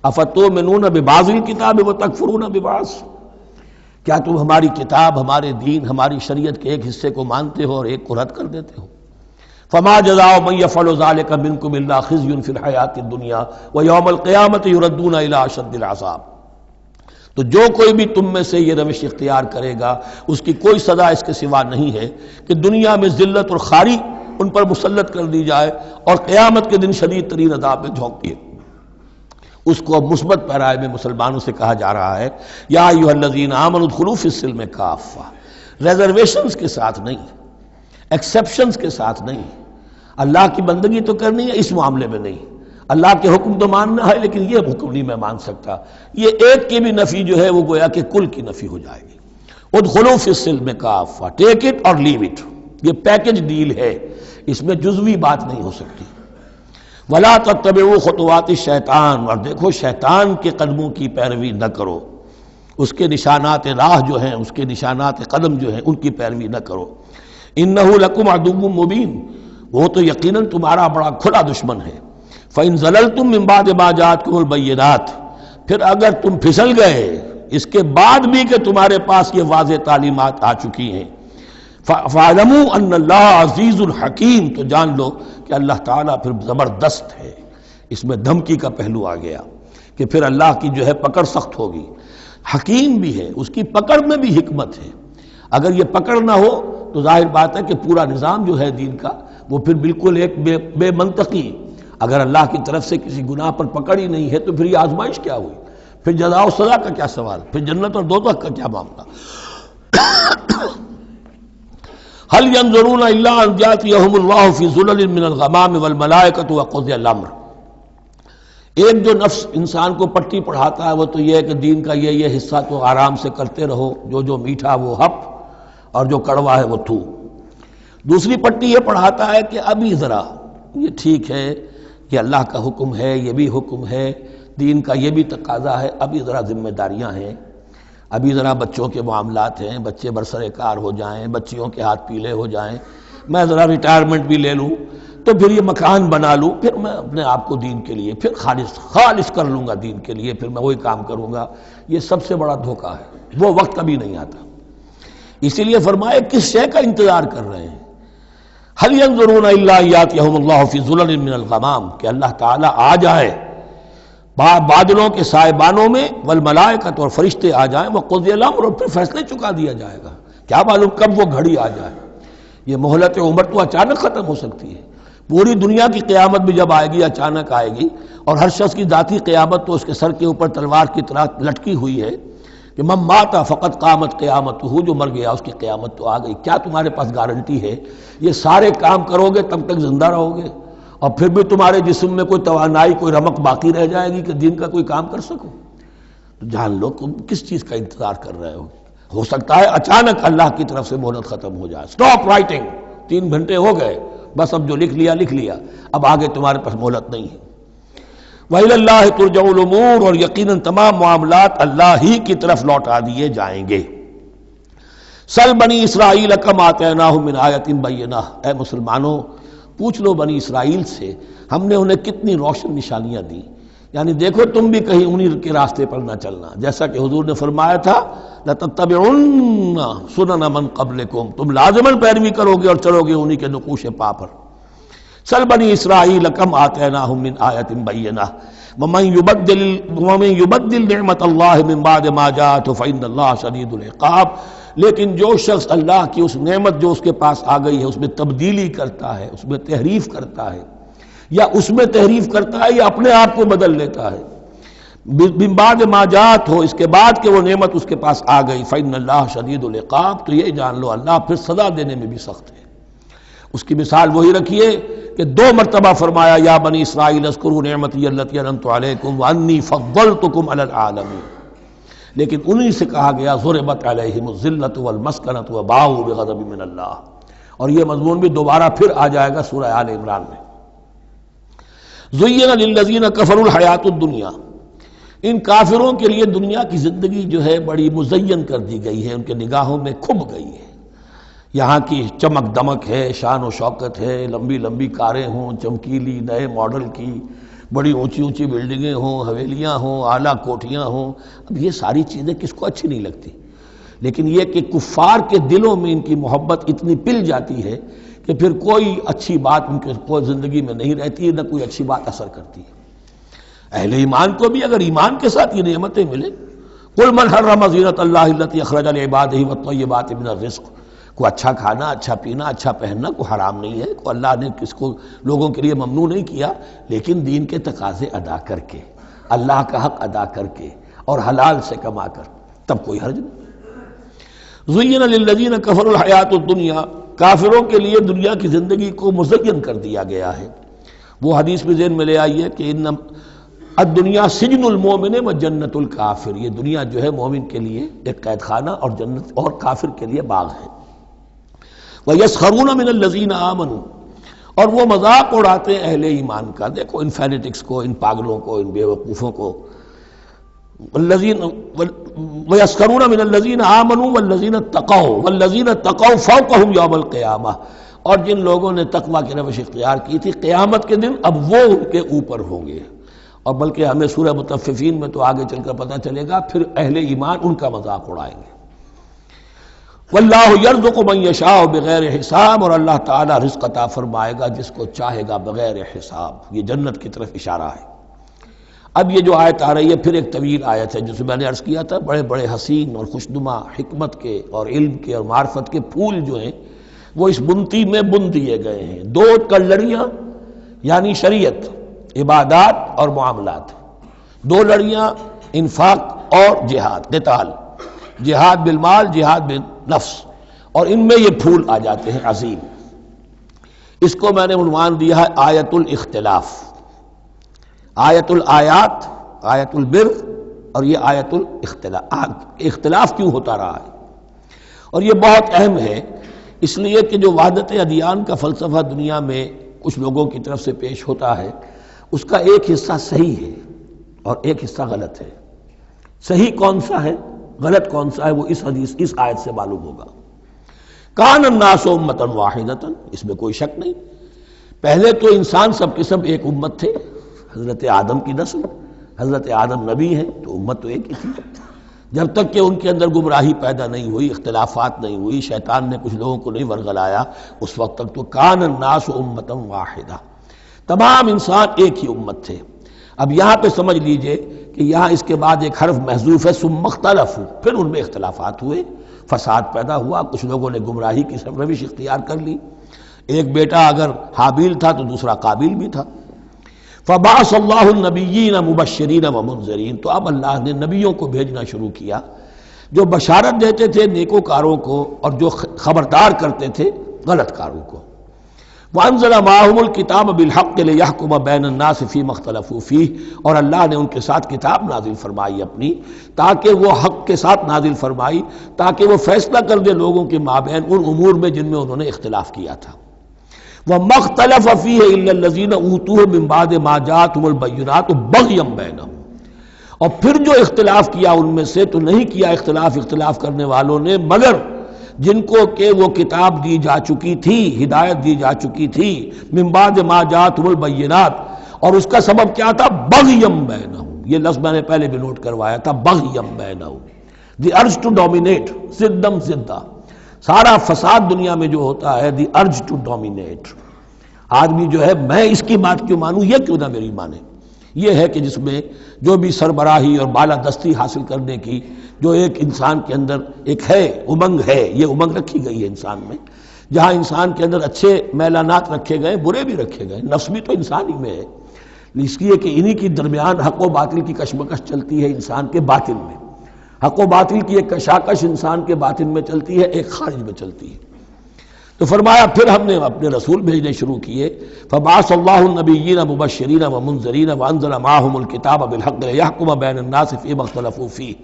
Speaker 1: افتؤمنون ببعض الکتاب وتکفرون ببعض، کیا تم ہماری کتاب، ہمارے دین، ہماری شریعت کے ایک حصے کو مانتے ہو اور ایک کو رد کر دیتے ہو؟ فما جزاء من يفعل ذلك منكم الا خزي في الحياة الدنيا ويوم القيامة يردون الى اشد العذاب۔ تو جو کوئی بھی تم میں سے یہ روش اختیار کرے گا اس کی کوئی سزا اس کے سوا نہیں ہے کہ دنیا میں ذلت اور خواری ان پر مسلط کر دی جائے اور قیامت کے دن شدید ترین عذاب میں جھونک دیے۔ اس کو اب مثبت پیرائے میں مسلمانوں سے کہا جا رہا ہے، یا ایھا الذین آمنوا ادخلوا فی السلم کافہ، ریزرویشنز کے ساتھ نہیں، ایکسیپشنز کے ساتھ نہیں۔ اللہ کی بندگی تو کرنی ہے، اس معاملے میں نہیں، اللہ کے حکم تو ماننا ہے لیکن یہ حکم نہیں میں مان سکتا، یہ ایک کی بھی نفی جو ہے وہ گویا کہ کل کی نفی ہو جائے گی۔ ادخلوا فی السلم کافہ، ٹیک اٹ اور لیو اٹ، یہ پیکج ڈیل ہے، اس میں جزوی بات نہیں ہو سکتی۔ ولا تتبعوا خطوات الشیطان، اور دیکھو شیطان کے قدموں کی پیروی نہ کرو، اس کے نشانات راہ جو ہیں، اس کے نشانات قدم جو ہیں ان کی پیروی نہ کرو۔ انہ لکم عدو مبین، وہ تو یقیناً تمہارا بڑا کھلا دشمن ہے۔ فإن زللتم من بعد ما جاءتکم البینات، پھر اگر تم پھسل گئے اس کے بعد بھی کہ تمہارے پاس یہ واضح تعلیمات آ چکی ہیں، فاعلموا ان اللہ عزیز الحکیم، تو جان لو کہ اللہ تعالیٰ پھر زبردست ہے، اس میں دھمکی کا پہلو آ گیا کہ پھر اللہ کی جو ہے پکڑ سخت ہوگی. حکیم بھی ہے، اس کی پکڑ میں بھی حکمت ہے. اگر یہ پکڑ نہ ہو تو ظاہر بات ہے کہ پورا نظام جو ہے دین کا وہ پھر بالکل ایک بے منطقی. اگر اللہ کی طرف سے کسی گناہ پر پکڑ ہی نہیں ہے تو پھر یہ آزمائش کیا ہوئی؟ پھر جزا و سزا کا کیا سوال؟ پھر جنت اور دوزخ کا کیا معاملہ؟ هل ينظرون الا ان ياتيهم الله في ظلل من الغمام والملائكة وقضي الامر. ایک جو نفس انسان کو پٹی پڑھاتا ہے وہ تو یہ ہے کہ دین کا یہ حصہ تو آرام سے کرتے رہو، جو میٹھا وہ ہپ اور جو کڑوا ہے وہ تھو. دوسری پٹی یہ پڑھاتا ہے کہ ابھی ذرا یہ ٹھیک ہے، یہ اللہ کا حکم ہے، یہ بھی حکم ہے، دین کا یہ بھی تقاضا ہے، ابھی ذرا ذمہ داریاں ہیں، ابھی ذرا بچوں کے معاملات ہیں، بچے برسر کار ہو جائیں، بچیوں کے ہاتھ پیلے ہو جائیں، میں ذرا ریٹائرمنٹ بھی لے لوں تو پھر یہ مکان بنا لوں، پھر میں اپنے آپ کو دین کے لیے پھر خالص کر لوں گا، دین کے لیے پھر میں وہی کام کروں گا. یہ سب سے بڑا دھوکہ ہے، وہ وقت کبھی نہیں آتا. اسی لیے فرمائے کس شے کا انتظار کر رہے ہیں؟ هل ينظرون الا ياتيهم الله في ظلل من الغمام، کہ اللہ تعالیٰ آ جائے بادلوں کے سائبانوں میں، والملائکۃ اور فرشتے آ جائیں، وقضی الامر اور پھر فیصلے چکا دیا جائے گا. کیا معلوم کب وہ گھڑی آ جائے. یہ مہلت عمر تو اچانک ختم ہو سکتی ہے. پوری دنیا کی قیامت بھی جب آئے گی اچانک آئے گی، اور ہر شخص کی ذاتی قیامت تو اس کے سر کے اوپر تلوار کی طرح لٹکی ہوئی ہے کہ من مات فقط قامت قیامتہ، جو مر گیا اس کی قیامت تو آ گئی. کیا تمہارے پاس گارنٹی ہے یہ سارے کام کرو گے تب تک زندہ رہو گے اور پھر بھی تمہارے جسم میں کوئی توانائی، کوئی رمق باقی رہ جائے گی کہ دین کا کوئی کام کر سکو؟ تو جان لو تم کس چیز کا انتظار کر رہے ہو سکتا ہے اچانک اللہ کی طرف سے مہلت ختم ہو جائے. سٹاپ رائٹنگ، 3 گھنٹے ہو گئے، بس اب جو لکھ لیا، اب آگے تمہارے پاس مہلت نہیں ہے. وَإِلَى اللَّهِ تُرْجَعُ الْأُمُورُ، اور یقیناً تمام معاملات اللہ ہی کی طرف لوٹا دیے جائیں گے. سل بنی اسرائیل کم آتیناہم من آیۃ بینہ، اے مسلمانوں پوچھ لو بنی اسرائیل سے ہم نے انہیں کتنی روشن نشانیاں دی. یعنی دیکھو تم بھی کہیں انہی کے راستے پر نہ چلنا، جیسا کہ حضور نے فرمایا تھا لَتَتَّبِعُنَّ سُنَنَ مَنْ قَبْلِكُمْ، تم لازماً پیروی کرو گے اور چلو گے انہی کے نقوش پا پر. سل بنی اسرائیل کم آتیناہم من آیۃ بینہ ومن یبدل نعمت اللہ من بعد ما جاءتہ فإن اللہ شدید العقاب. لیکن جو شخص اللہ کی اس نعمت جو اس کے پاس آ گئی ہے اس میں تبدیلی کرتا ہے، اس میں تحریف کرتا ہے، یا اس میں تحریف کرتا ہے یا اپنے آپ کو بدل لیتا ہے، من بعد ما جاءت ہو، اس کے بعد کہ وہ نعمت اس کے پاس آ گئی، فإن اللہ شدید العقاب، تو یہ جان لو اللہ پھر سزا دینے میں بھی سخت ہے. اس کی مثال وہی رکھیے کہ 2 مرتبہ فرمایا یا بنی اسرائیل اذکروا نعمتی التی انعمت علیکم وانی فضلتکم علی العالمین، لیکن انہی سے کہا گیا ضربت علیہم الذلۃ والمسکنۃ وباؤوا بغضب من اللہ. اور یہ مضمون بھی دوبارہ پھر آ جائے گا سورہ آل عمران میں. زین للذین کفروا الحیاۃ الدنیا، ان کافروں کے لیے دنیا کی زندگی جو ہے بڑی مزین کر دی گئی ہے، ان کے نگاہوں میں کھب گئی ہے. یہاں کی چمک دمک ہے، شان و شوکت ہے، لمبی لمبی کاریں ہوں، چمکیلی نئے ماڈل کی، بڑی اونچی اونچی بلڈنگیں ہوں، حویلیاں ہوں، اعلیٰ کوٹھیاں ہوں. اب یہ ساری چیزیں کس کو اچھی نہیں لگتی، لیکن یہ کہ کفار کے دلوں میں ان کی محبت اتنی پل جاتی ہے کہ پھر کوئی اچھی بات ان کے کوئی زندگی میں نہیں رہتی، نہ کوئی اچھی بات اثر کرتی ہے. اہل ایمان کو بھی اگر ایمان کے ساتھ یہ نعمتیں ملیں، قل من حرم زینۃ اللہ التی اخرج لعبادہ والطیبات من الرزق، کو اچھا کھانا، اچھا پینا، اچھا پہننا کو حرام نہیں ہے، کو اللہ نے کس کو لوگوں کے لیے ممنوع نہیں کیا، لیکن دین کے تقاضے ادا کر کے، اللہ کا حق ادا کر کے اور حلال سے کما کر، تب کوئی حرج نہیں. زین للذین کفروا الحیاۃ الدنیا، کافروں کے لیے دنیا کی زندگی کو مزین کر دیا گیا ہے. وہ حدیث میں ذہن میں لے آئیے کہ ان الدنیا سجن المومن و جنت الکافر، یہ دنیا جو ہے مومن کے لیے ایک قید خانہ اور جنت اور کافر کے لیے باغ ہے. وَيَسْخَرُونَ مِنَ الَّذِينَ آمَنُوا، اور وہ مذاق اڑاتے ہیں اہل ایمان کا. دیکھو ان فینیٹکس کو، ان پاگلوں کو، ان بیوقوفوں کو. وَيَسْخَرُونَ مِنَ الَّذِينَ آمَنُوا وَالَّذِينَ اتَّقَوْا وَالَّذِينَ اتَّقَوْا فَوْقَهُمْ يَوْمَ الْقِيَامَةِ، اور جن لوگوں نے تقویٰ کی روش اختیار کی تھی قیامت کے دن اب وہ ان کے اوپر ہوں گے. اور بلکہ ہمیں سورہ مطففین میں تو آگے چل کر پتہ چلے گا پھر اہل ایمان ان کا مذاق اڑائیں گے. واللہ یرزق من یشاء بغیر حساب، اور اللہ تعالیٰ رزق عطا فرمائے گا جس کو چاہے گا بغیر حساب۔ یہ جنت کی طرف اشارہ ہے۔ اب یہ جو آیت آ رہی ہے پھر ایک طویل آیت ہے، جس میں نے عرض کیا تھا بڑے بڑے حسین اور خوشنما حکمت کے اور علم کے اور معرفت کے پھول جو ہیں وہ اس بنتی میں بن دیے گئے ہیں۔ دو کلڑیاں یعنی شریعت، عبادات اور معاملات، دو لڑیاں انفاق اور جہاد، قتال، جہاد بالمال، جہاد بالنفس، اور ان میں یہ پھول آ جاتے ہیں عظیم۔ اس کو میں نے عنوان دیا ہے آیت الاختلاف، آیت الآیات، آیت البر، اور یہ آیت الاختلاف۔ اختلاف کیوں ہوتا رہا ہے؟ اور یہ بہت اہم ہے، اس لیے کہ جو وحدت ادیان کا فلسفہ دنیا میں کچھ لوگوں کی طرف سے پیش ہوتا ہے، اس کا ایک حصہ صحیح ہے اور ایک حصہ غلط ہے۔ صحیح کون سا ہے، غلط کون سا ہے، وہ اس حدیث، اس آیت سے معلوم ہوگا۔ کان الناس امۃ واحدۃ، اس میں کوئی شک نہیں، پہلے تو انسان سب کے سب ایک امت تھے، حضرت آدم کی نسل، حضرت آدم نبی ہیں تو امت تو ایک ہی تھی، جب تک کہ ان کے اندر گمراہی پیدا نہیں ہوئی، اختلافات نہیں ہوئی، شیطان نے کچھ لوگوں کو نہیں ورگلایا، اس وقت تک تو کان الناس امۃ واحدہ، تمام انسان ایک ہی امت تھے۔ اب یہاں پہ سمجھ لیجئے کہ یہاں اس کے بعد ایک حرف محذوف ہے، ثم اختلفوا، پھر ان میں اختلافات ہوئے، فساد پیدا ہوا، کچھ لوگوں نے گمراہی کی روش اختیار کر لی، ایک بیٹا اگر حابیل تھا تو دوسرا قابیل بھی تھا۔ فبعث اللہ النبیین مبشرین ومنذرین، تو اب اللہ نے نبیوں کو بھیجنا شروع کیا جو بشارت دیتے تھے نیکوکاروں کو اور جو خبردار کرتے تھے غلط کاروں کو۔ وانزل معهم الکتاب بالحق لیحکم بین الناس فیما اختلفوا فیہ، اور اللہ نے ان کے ساتھ کتاب نازل فرمائی اپنی، تاکہ وہ حق کے ساتھ نازل فرمائی، تاکہ وہ فیصلہ کر دے لوگوں کے مابین ان امور میں جن میں انہوں نے اختلاف کیا تھا۔ وَمَا اخْتَلَفَ فِيهِ إِلَّا الَّذِينَ أُوتُوهُ مِن بَعْدِ مَا جَاءَتْهُمُ الْبَيِّنَاتُ بَغْيًا بَيْنَهُمْ، اور پھر جو اختلاف کیا ان میں سے تو نہیں کیا اختلاف کرنے والوں نے مگر جن کو کہ وہ کتاب دی جا چکی تھی، ہدایت دی جا چکی تھی، من بعد ما جاءتهم البینات، اور اس کا سبب کیا تھا؟ بغیم بینہم، یہ لفظ میں نے پہلے بھی نوٹ کروایا تھا، بغیم بینہم، دی ارج ٹو ڈومینیٹ، زدم زدہ، سارا فساد دنیا میں جو ہوتا ہے دی ارج ٹو ڈومینیٹ، آدمی جو ہے میں اس کی بات کیوں مانوں، یہ کیوں نہ میری مانے، یہ ہے کہ جس میں جو بھی سربراہی اور بالادستی حاصل کرنے کی جو ایک انسان کے اندر ایک ہے امنگ ہے، یہ امنگ رکھی گئی ہے انسان میں، جہاں انسان کے اندر اچھے میلانات رکھے گئے، برے بھی رکھے گئے، نفس بھی تو انسان ہی میں ہے، اس لیے کہ انہی کی درمیان حق و باطل کی کشمکش چلتی ہے انسان کے باطن میں، حق و باطل کی ایک کشاکش انسان کے باطن میں چلتی ہے، ایک خارج میں چلتی ہے۔ تو فرمایا پھر ہم نے اپنے رسول بھیجنے شروع کیے، فبعث اللہ النبیین مبشرین ومنذرین وانزل معهم الکتاب بالحق لیحکم بین الناس فیما اختلفوا فیہ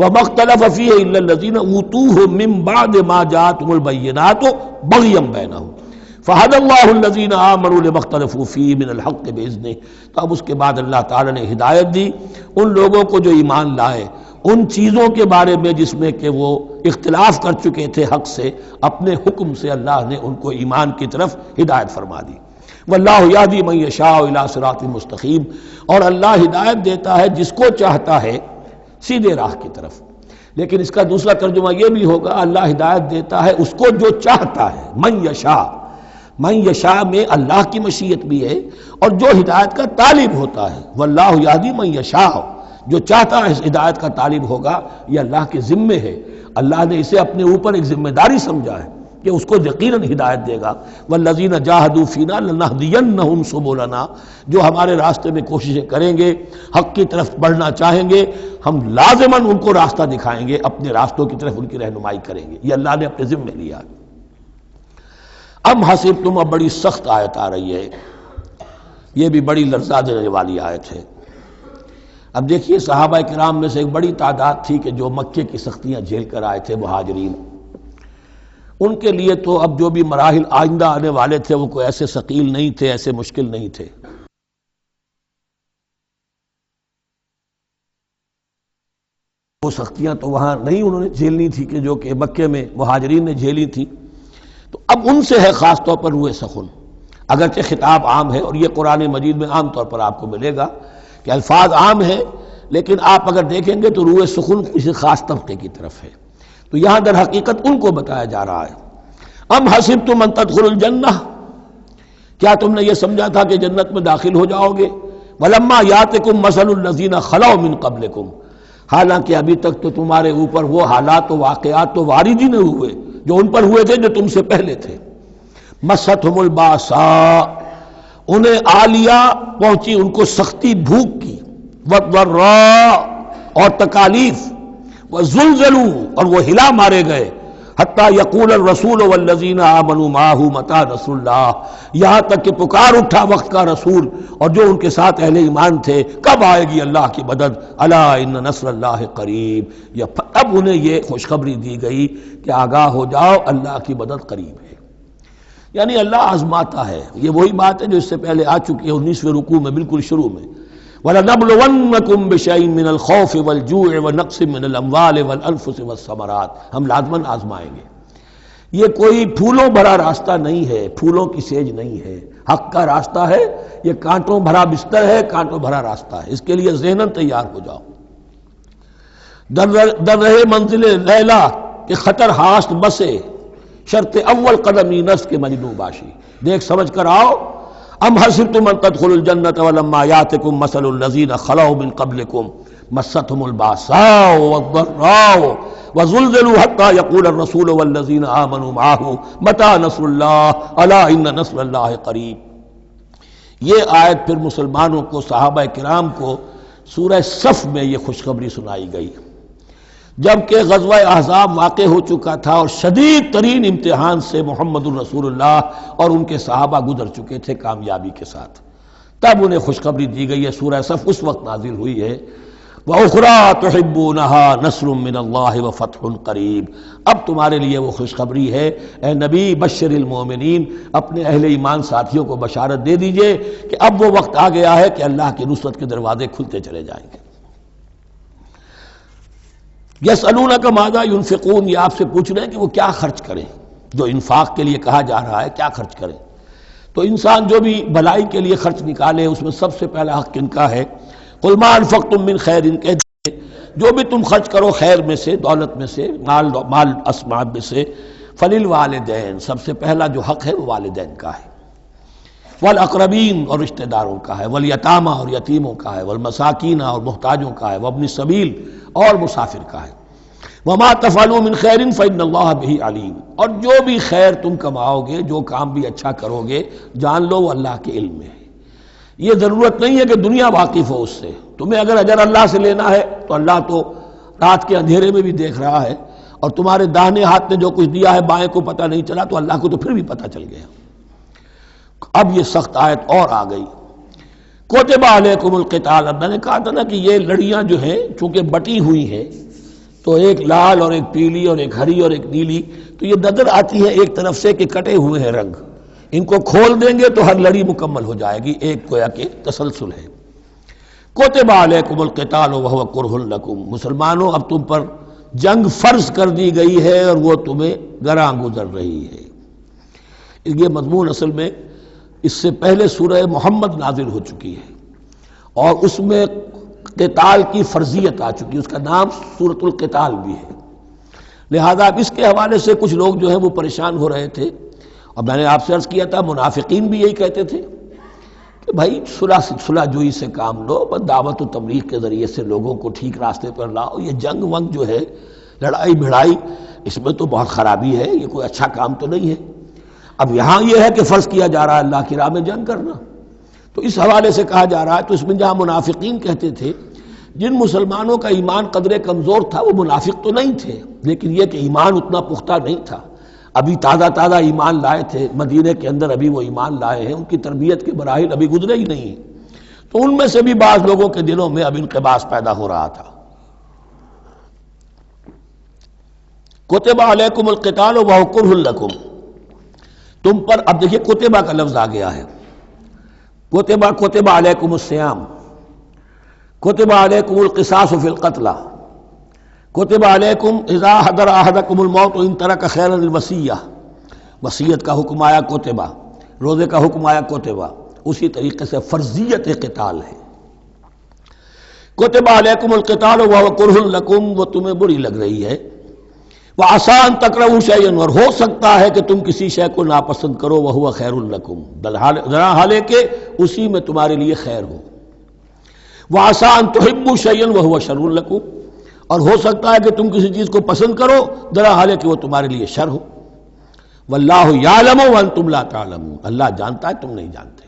Speaker 1: وما اختلف فیہ الا الذین اوتوہ من بعد ما جاءتهم البینات بغیا بینہم فہدی اللہ الذین آمنوا لما اختلفوا فیہ من الحق باذنہ، تو اب اس کے بعد اللہ تعالی نے ہدایت دی ان لوگوں کو جو ایمان لائے ان چیزوں کے بارے میں جس میں کہ وہ اختلاف کر چکے تھے حق سے، اپنے حکم سے اللہ نے ان کو ایمان کی طرف ہدایت فرما دی۔ واللہ یہدی من یشاء الی صراط مستقیم، اور اللہ ہدایت دیتا ہے جس کو چاہتا ہے سیدھے راہ کی طرف۔ لیکن اس کا دوسرا ترجمہ یہ بھی ہوگا اللہ ہدایت دیتا ہے اس کو جو چاہتا ہے، من یشاء، من یشاء میں اللہ کی مشیت بھی ہے اور جو ہدایت کا طالب ہوتا ہے، واللہ یہدی من یشاء، جو چاہتا ہے اس ہدایت کا طالب ہوگا، یہ اللہ کے ذمے ہے، اللہ نے اسے اپنے اوپر ایک ذمہ داری سمجھا ہے کہ اس کو یقیناً ہدایت دے گا۔ والذین جاہدوا فینا لنہدینہم سبلنا، جو ہمارے راستے میں کوششیں کریں گے، حق کی طرف بڑھنا چاہیں گے، ہم لازماً ان کو راستہ دکھائیں گے، اپنے راستوں کی طرف ان کی رہنمائی کریں گے، یہ اللہ نے اپنے ذمے لیا۔ ام حسبتم، اب بڑی سخت آیت آ رہی ہے، یہ بھی بڑی لرزا دینے والی آیت ہے۔ اب دیکھیے صحابہ کرام میں سے ایک بڑی تعداد تھی کہ جو مکے کی سختیاں جھیل کر آئے تھے، مہاجرین، ان کے لیے تو اب جو بھی مراحل آئندہ آنے والے تھے وہ کوئی ایسے ثقیل نہیں تھے، ایسے مشکل نہیں تھے۔ وہ سختیاں تو وہاں نہیں انہوں نے جھیلنی تھی کہ جو کہ مکے میں مہاجرین نے جھیلی تھی، تو اب ان سے ہے خاص طور پر روئے سخن، اگرچہ خطاب عام ہے اور یہ قرآن مجید میں عام طور پر آپ کو ملے گا کہ الفاظ عام ہیں، لیکن آپ اگر دیکھیں گے تو روئے سخن کسی خاص طبقے کی طرف ہے۔ تو یہاں در حقیقت ان کو بتایا جا رہا ہے۔ ام حسبتم ان تدخلوا الجنہ، کیا تم نے یہ سمجھا تھا کہ جنت میں داخل ہو جاؤ گے؟ ولما یاتکم مثل الذین خلوا من قبلکم، حالانکہ ابھی تک تو تمہارے اوپر وہ حالات و واقعات تو وارد ہی نہیں ہوئے جو ان پر ہوئے تھے جو تم سے پہلے تھے۔ مستہم الباساء، انہیں آ لیا، پہنچی ان کو سختی بھوک کی، والضراء اور تکالیف، وزلزلوا اور وہ ہلا مارے گئے، حتیٰ یقول الرسول والذین آمنوا معہ متی نصر اللہ، یہاں تک کہ پکار اٹھا وقت کا رسول اور جو ان کے ساتھ اہل ایمان تھے، کب آئے گی اللہ کی مدد، الا ان نصر اللہ قریب، اب انہیں یہ خوشخبری دی گئی کہ آگاہ ہو جاؤ اللہ کی مدد قریب ہے۔ یعنی اللہ آزماتا ہے، یہ وہی بات ہے جو اس سے پہلے آ چکی ہے 19ویں رکوع میں بالکل شروع میں، وَلَنَبْلُوَنَّكُمْ بِشَيْءٍ مِّنَ الْخَوْفِ وَالْجُوعِ وَنَقْصٍ مِّنَ الْأَمْوَالِ وَالْأَنفُسِ وَالثَّمَرَاتِ، ہم لازماً آزمائیں گے۔ یہ کوئی پھولوں بھرا راستہ نہیں ہے، پھولوں کی سیج نہیں ہے، حق کا راستہ ہے، یہ کانٹوں بھرا بستر ہے، کانٹوں بھرا راستہ ہے، اس کے لیے ذہناً تیار ہو جاؤ۔ در رہے منزل لیلا کہ خطر ہاست بسے، شرط اول قدمی نفس کے مجنوں باشی، دیکھ سمجھ کر آؤ۔ ام حسبتم ان تدخلوا الجنة ولما یاتکم مثل الذین خلوا من قبلکم مستهم الباساء والضراء وزلزلوا حتى يقول الرسول والذین آمنوا معه متی نصر اللہ الا ان نصر اللہ قریب۔ یہ آیت پھر مسلمانوں کو، صحابہ کرام کو سورہ صف میں یہ خوشخبری سنائی گئی جبکہ غزوہ احزاب واقع ہو چکا تھا اور شدید ترین امتحان سے محمد الرسول اللہ اور ان کے صحابہ گزر چکے تھے کامیابی کے ساتھ، تب انہیں خوشخبری دی گئی ہے۔ سورہ صف اس وقت نازل ہوئی ہے، وَأُخْرَىٰ تُحِبُّونَهَا نَصْرٌ مِّنَ اللَّهِ وَفَتْحٌ قَرِيبٌ، اب تمہارے لیے وہ خوشخبری ہے اے نبی، بشر المومنین، اپنے اہل ایمان ساتھیوں کو بشارت دے دیجئے کہ اب وہ وقت آ گیا ہے کہ اللہ کی نصرت کے دروازے کھلتے چلے جائیں گے۔ یسألونک ماذا ینفقون، یہ آپ سے پوچھ رہے ہیں کہ وہ کیا خرچ کریں، جو انفاق کے لیے کہا جا رہا ہے کیا خرچ کریں۔ تو انسان جو بھی بھلائی کے لیے خرچ نکالے اس میں سب سے پہلا حق کن کا ہے؟ قل ما انفقتم من خیر، کہہ دیجئے جو بھی تم خرچ کرو خیر میں سے، دولت میں سے، مال اسباب میں سے، فللوالدین، سب سے پہلا جو حق ہے وہ والدین کا ہے، والاقربین اور رشتہ داروں کا ہے، والیتامى اور یتیموں کا ہے، والمساکین اور محتاجوں کا ہے، وابن السبیل اور مسافر کا ہے، وما تفعلوا من خیر فإن اللہ بہ علیم، اور جو بھی خیر تم کماؤ گے، جو کام بھی اچھا کرو گے، جان لو وہ اللہ کے علم میں ہے۔ یہ ضرورت نہیں ہے کہ دنیا واقف ہو اس سے، تمہیں اگر اجر اللہ سے لینا ہے تو اللہ تو رات کے اندھیرے میں بھی دیکھ رہا ہے، اور تمہارے داہنے ہاتھ نے جو کچھ دیا ہے بائیں کو پتہ نہیں چلا تو اللہ کو تو پھر بھی پتہ چل گیا۔ اب یہ سخت آیت اور آ گئی، کتب علیکم القتال، اب میں نے کہا تھا نا کہ یہ لڑیاں جو ہیں چونکہ بٹی ہوئی ہیں تو ایک لال اور ایک پیلی اور ایک ہری اور ایک نیلی، تو یہ نظر آتی ہے ایک طرف سے کہ کٹے ہوئے ہیں رنگ، ان کو کھول دیں گے تو ہر لڑی مکمل ہو جائے گی، ایک گویا کہ تسلسل ہے۔ کتب علیکم القتال وہو کرہ لکم، مسلمانوں اب تم پر جنگ فرض کر دی گئی ہے اور وہ تمہیں گراں گزر رہی ہے۔ یہ مضمون اصل میں اس سے پہلے سورہ محمد نازل ہو چکی ہے اور اس میں قتال کی فرضیت آ چکی ہے، اس کا نام سورۃ القتال بھی ہے، لہذا اب اس کے حوالے سے کچھ لوگ جو ہیں وہ پریشان ہو رہے تھے، اور میں نے آپ سے عرض کیا تھا منافقین بھی یہی کہتے تھے کہ بھائی صلح جوئی سے کام لو، بس دعوت و تبلیغ کے ذریعے سے لوگوں کو ٹھیک راستے پر لاؤ، یہ جنگ ونگ جو ہے، لڑائی بھڑائی، اس میں تو بہت خرابی ہے، یہ کوئی اچھا کام تو نہیں ہے۔ اب یہاں یہ ہے کہ فرض کیا جا رہا ہے اللہ کی راہ میں جنگ کرنا، تو اس حوالے سے کہا جا رہا ہے، تو اس میں جہاں منافقین کہتے تھے، جن مسلمانوں کا ایمان قدرے کمزور تھا وہ منافق تو نہیں تھے، لیکن یہ کہ ایمان اتنا پختہ نہیں تھا، ابھی تازہ ایمان لائے تھے، مدینے کے اندر ابھی وہ ایمان لائے ہیں، ان کی تربیت کے مراحل ابھی گزرے ہی نہیں ہیں، تو ان میں سے بھی بعض لوگوں کے دلوں میں اب انقباض پیدا ہو رہا تھا۔ کتب علیکم القتال وہو کرہ لکم، تم پر، اب دیکھیے کتبہ کا لفظ آ گیا ہے، کتب علیکم الصیام، کتب علیکم القصاص فی القتلى، کتب علیکم اذا حضر احدکم الموت ان ترک خیرا الوصیہ، وصیت کا حکم آیا کتبہ، روزے کا حکم آیا کتبہ، اسی طریقے سے فرضیت قتال ہے۔ کتب علیکم القتال وہو کرہ لکم، وہ تمہیں بری لگ رہی ہے، وَعَسَىٰ أَن تَكْرَهُوا شَيْئًا، اور ہو سکتا ہے کہ تم کسی شے کو ناپسند کرو، وَهُوَ خَيْرٌ لَكُمْ، ذرا حالے کہ اسی میں تمہارے لیے خیر ہو۔ وَعَسَىٰ أَن تُحِبُّوا شَيْئًا وَهُوَ شَرٌّ لَكُمْ، اور ہو سکتا ہے کہ تم کسی چیز کو پسند کرو ذرا حالے کہ وہ تمہارے لیے شر ہو۔ وَاللَّهُ يَعْلَمُ وَأَنْتُمْ لَا تَعْلَمُونَ، اللہ جانتا ہے تم نہیں جانتے۔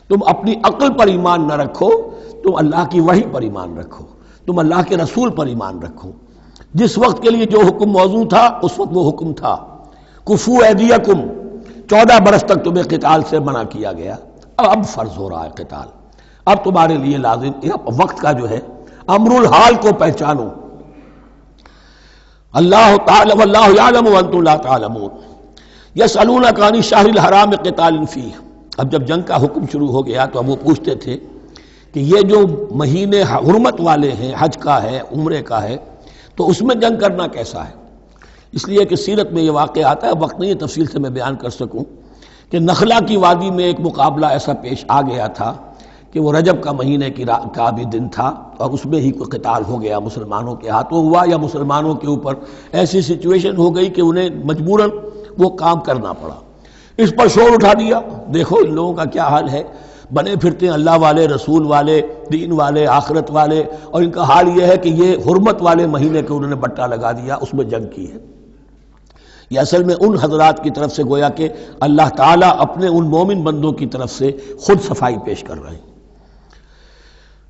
Speaker 1: تم اپنی عقل پر ایمان نہ رکھو، تم اللہ کی وحی پر ایمان رکھو، تم اللہ کے رسول پر ایمان رکھو۔ جس وقت کے لیے جو حکم موضوع تھا اس وقت وہ حکم تھا، کفو ایدیکم، 14 برس تک تمہیں قتال سے منع کیا گیا، اب فرض ہو رہا ہے قتال، اب تمہارے لیے لازم وقت کا جو ہے امر الحال کو پہچانو۔ اللہ تعالی واللہ یعلم وانتم لا تعلمون، یسألونک عن الشہر الحرام قتال فیہ، اب جب جنگ کا حکم شروع ہو گیا تو اب وہ پوچھتے تھے کہ یہ جو مہینے حرمت والے ہیں، حج کا ہے، عمرے کا ہے، تو اس میں جنگ کرنا کیسا ہے؟ اس لیے کہ سیرت میں یہ واقعہ آتا ہے، وقت نہیں تفصیل سے میں بیان کر سکوں، کہ نخلا کی وادی میں ایک مقابلہ ایسا پیش آ گیا تھا کہ وہ رجب کا مہینے کا بھی دن تھا، اور اس میں ہی کوئی قتال ہو گیا، مسلمانوں کے ہاتھوں ہوا یا مسلمانوں کے اوپر ایسی سچویشن ہو گئی کہ انہیں مجبوراً وہ کام کرنا پڑا۔ اس پر شور اٹھا دیا، دیکھو ان لوگوں کا کیا حال ہے، بنے پھرتے ہیں اللہ والے، رسول والے، دین والے، آخرت والے، اور ان کا حال یہ ہے کہ یہ حرمت والے مہینے کے انہوں نے بٹا لگا دیا، اس میں جنگ کی ہے۔ یہ اصل میں ان حضرات کی طرف سے گویا کہ اللہ تعالیٰ اپنے ان مومن بندوں کی طرف سے خود صفائی پیش کر رہے ہیں۔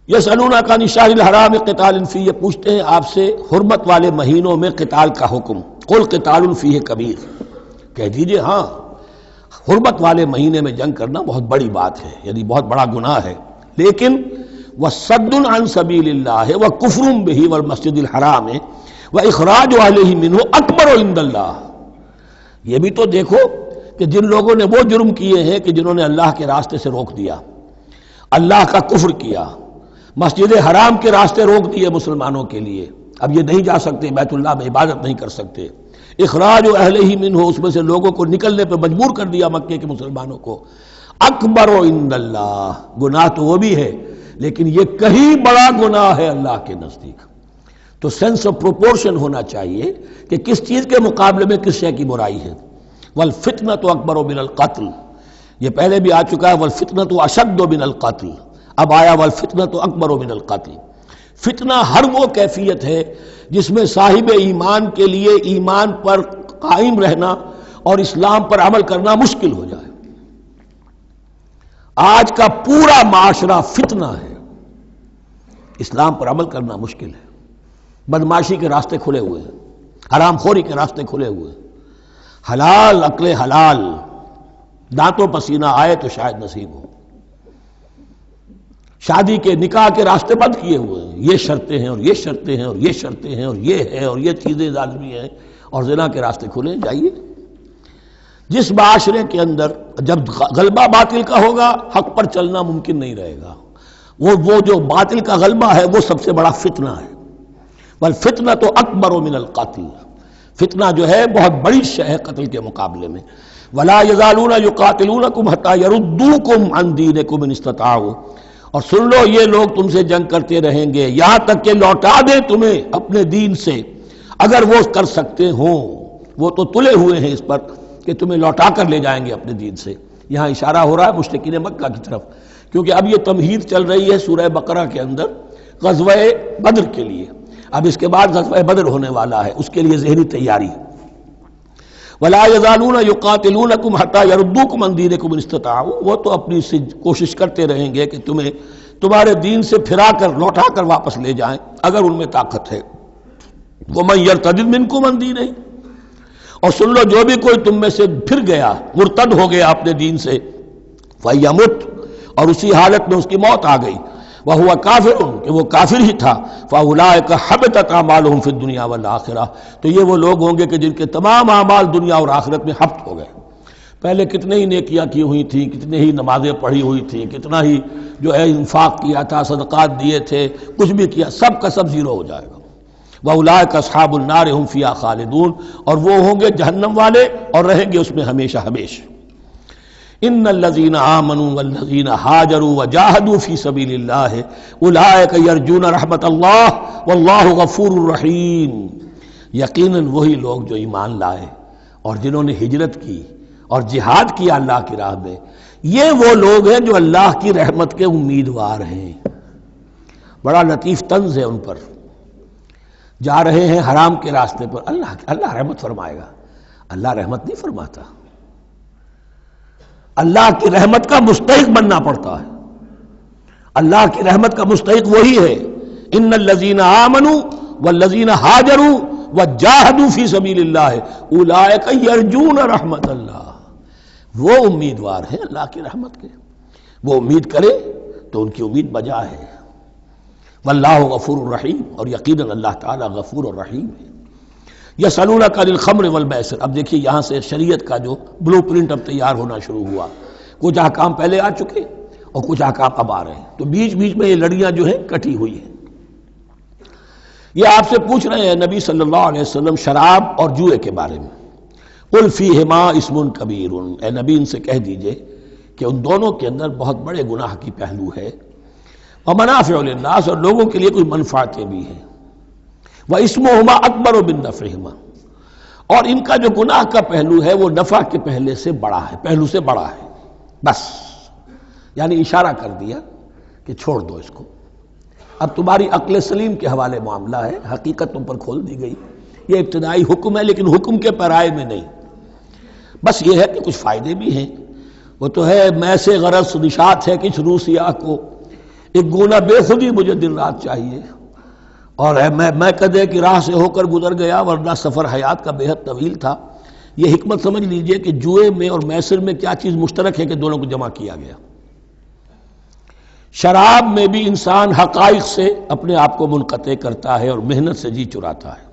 Speaker 1: یسألونک عن الشہر الحرام قتال فیہ، یہ پوچھتے ہیں آپ سے حرمت والے مہینوں میں قتال کا حکم، قل قتال فیہ کبیر، کہہ دیجئے ہاں حرمت والے مہینے میں جنگ کرنا بہت بڑی بات ہے، یعنی بہت بڑا گناہ ہے، لیکن وَصَدٌّ عَن سَبِيلِ اللَّهِ وَكُفْرٌ بِهِ وَالْمَسْجِدِ الْحَرَامِ وَإِخْرَاجُ أَهْلِهِ مِنْهُ أَكْبَرُ عِندَ اللَّهِ، یہ بھی تو دیکھو کہ جن لوگوں نے وہ جرم کیے ہیں کہ جنہوں نے اللہ کے راستے سے روک دیا، اللہ کا کفر کیا، مسجد حرام کے راستے روک دیے مسلمانوں کے لیے، اب یہ نہیں جا سکتے، بیت اللہ میں عبادت نہیں کر سکتے، اخراج اہلہ منہ، اس میں سے لوگوں کو نکلنے پہ مجبور کر دیا مکے کے مسلمانوں کو، اکبر عند اللہ، گناہ تو وہ بھی ہے لیکن یہ کہیں بڑا گناہ ہے اللہ کے نزدیک۔ تو سینس آف پروپورشن ہونا چاہیے کہ کس چیز کے مقابلے میں کس شے کی برائی ہے۔ والفتنۃ اکبر من القتل، یہ پہلے بھی آ چکا ہے، والفتنۃ اشد من القتل، اب آیا والفتنۃ اکبر من القتل۔ فتنہ ہر وہ کیفیت ہے جس میں صاحب ایمان کے لیے ایمان پر قائم رہنا اور اسلام پر عمل کرنا مشکل ہو جائے۔ آج کا پورا معاشرہ فتنہ ہے، اسلام پر عمل کرنا مشکل ہے، بدماشی کے راستے کھلے ہوئے ہیں، حرام خوری کے راستے کھلے ہوئے ہیں، حلال عقل حلال، دانتوں پسینہ آئے تو شاید نصیب ہو، شادی کے نکاح کے راستے بند کیے ہوئے ہیں، یہ شرطیں ہیں اور یہ شرطیں ہیں اور یہ شرطیں ہیں اور یہ ہے اور یہ چیزیں لازمی ہیں، اور زنا کے راستے کھلے جائیے۔ جس معاشرے کے اندر جب غلبہ باطل کا ہوگا حق پر چلنا ممکن نہیں رہے گا، وہ جو باطل کا غلبہ ہے وہ سب سے بڑا فتنہ ہے۔ والفتنۃ اکبر من القتل، فتنہ جو ہے بہت بڑی شے ہے قتل کے مقابلے میں۔ ولا یزالون یقاتلونکم حتی یردوکم عن دینکم ان استطاعوا، اور سن لو یہ لوگ تم سے جنگ کرتے رہیں گے یہاں تک کہ لوٹا دیں تمہیں اپنے دین سے، اگر وہ کر سکتے ہوں، وہ تو تلے ہوئے ہیں اس پر کہ تمہیں لوٹا کر لے جائیں گے اپنے دین سے۔ یہاں اشارہ ہو رہا ہے مشرکین مکہ کی طرف، کیونکہ اب یہ تمہید چل رہی ہے سورہ بقرہ کے اندر غزوہ بدر کے لیے، اب اس کے بعد غزوہ بدر ہونے والا ہے، اس کے لیے ذہنی تیاری۔ ولا یزالون یقاتلونکم حتی یردوکم عن دینکم ان استطاعوا، وہ تو اپنی سے کوشش کرتے رہیں گے کہ تمہیں تمہارے دین سے پھرا کر لوٹا کر واپس لے جائیں اگر ان میں طاقت ہے۔ ومن یرتد منکم عن دینہ، اور سن لو جو بھی کوئی تم میں سے پھر گیا، مرتد ہو گیا اپنے دین سے، فیمت، اور اسی حالت میں اس کی موت آ گئی، وہو کافر، کہ وہ کافر ہی تھا، فاولئک حبطت اعمالهم فی الدنیا والآخرہ، تو یہ وہ لوگ ہوں گے کہ جن کے تمام اعمال دنیا اور آخرت میں حبط ہو گئے۔ پہلے کتنے ہی نیکیاں کی ہوئی تھیں، کتنے ہی نمازیں پڑھی ہوئی تھیں، کتنا ہی جو ہے انفاق کیا تھا، صدقات دیے تھے، کچھ بھی کیا، سب کا سب زیرو ہو جائے گا۔ وَأُولَٰئِكَ أَصْحَابُ النَّارِ هُمْ فِيهَا خَالِدُونَ، اور وہ ہوں گے جہنم والے اور رہیں گے اس میں ہمیشہ ہمیشہ۔ ان الذين آمنوا والذين هاجروا وجاهدوا في سبيل الله اولئك يرجون رحمت اللہ واللہ غفور رحیم، یقیناً وہی لوگ جو ایمان لائے اور جنہوں نے ہجرت کی اور جہاد کیا اللہ کی راہ میں، یہ وہ لوگ ہیں جو اللہ کی رحمت کے امیدوار ہیں۔ بڑا لطیف طنز ہے ان پر، جا رہے ہیں حرام کے راستے پر، اللہ رحمت فرمائے گا۔ اللہ رحمت نہیں فرماتا، اللہ کی رحمت کا مستحق بننا پڑتا ہے۔ اللہ کی رحمت کا مستحق وہی ہے، ان الذین آمنوا والذین ہاجروا وجاہدوا فی سبیل اللہ اولئک یرجون رحمت اللہ۔ وہ امیدوار ہیں اللہ کی رحمت کے، وہ امید کرے تو ان کی امید بجا ہے۔ واللہ غفور الرحیم، اور یقیناً اللہ تعالیٰ غفور الرحیم ہے۔ یسألونک عن الخمر والمیسر، اب دیکھیے یہاں سے شریعت کا جو بلو پرنٹ اب تیار ہونا شروع ہوا، کچھ احکام پہلے آ چکے اور کچھ احکام اب آ رہے ہیں، تو بیچ بیچ میں یہ لڑیاں جو ہیں کٹی ہوئی ہیں۔ یہ آپ سے پوچھ رہے ہیں نبی صلی اللہ علیہ وسلم شراب اور جوئے کے بارے میں، قل فیہما اسم کبیر، اے نبی ان سے کہہ دیجئے کہ ان دونوں کے اندر بہت بڑے گناہ کی پہلو ہے، ومنافع للناس، اور لوگوں کے لیے کوئی منفعتیں بھی ہیں، واسمہما اکبر من نفعہما، اور ان کا جو گناہ کا پہلو ہے وہ نفع کے پہلو سے بڑا ہے، بس یعنی اشارہ کر دیا کہ چھوڑ دو اس کو، اب تمہاری عقل سلیم کے حوالے معاملہ ہے، حقیقت تم پر کھول دی گئی، یہ ابتدائی حکم ہے لیکن حکم کے پیرائے میں نہیں، بس یہ ہے کہ کچھ فائدے بھی ہیں، وہ تو ہے میں سے غرض نشاط ہے کچھ روسیا کو، ایک گونا بے خودی مجھے دن رات چاہیے، اور میں کدے کی راہ سے ہو کر گزر گیا ورنہ سفر حیات کا بے حد طویل تھا۔ یہ حکمت سمجھ لیجئے کہ جوئے میں اور میسر میں کیا چیز مشترک ہے کہ دونوں کو جمع کیا گیا۔ شراب میں بھی انسان حقائق سے اپنے آپ کو منقطع کرتا ہے اور محنت سے جی چراتا ہے،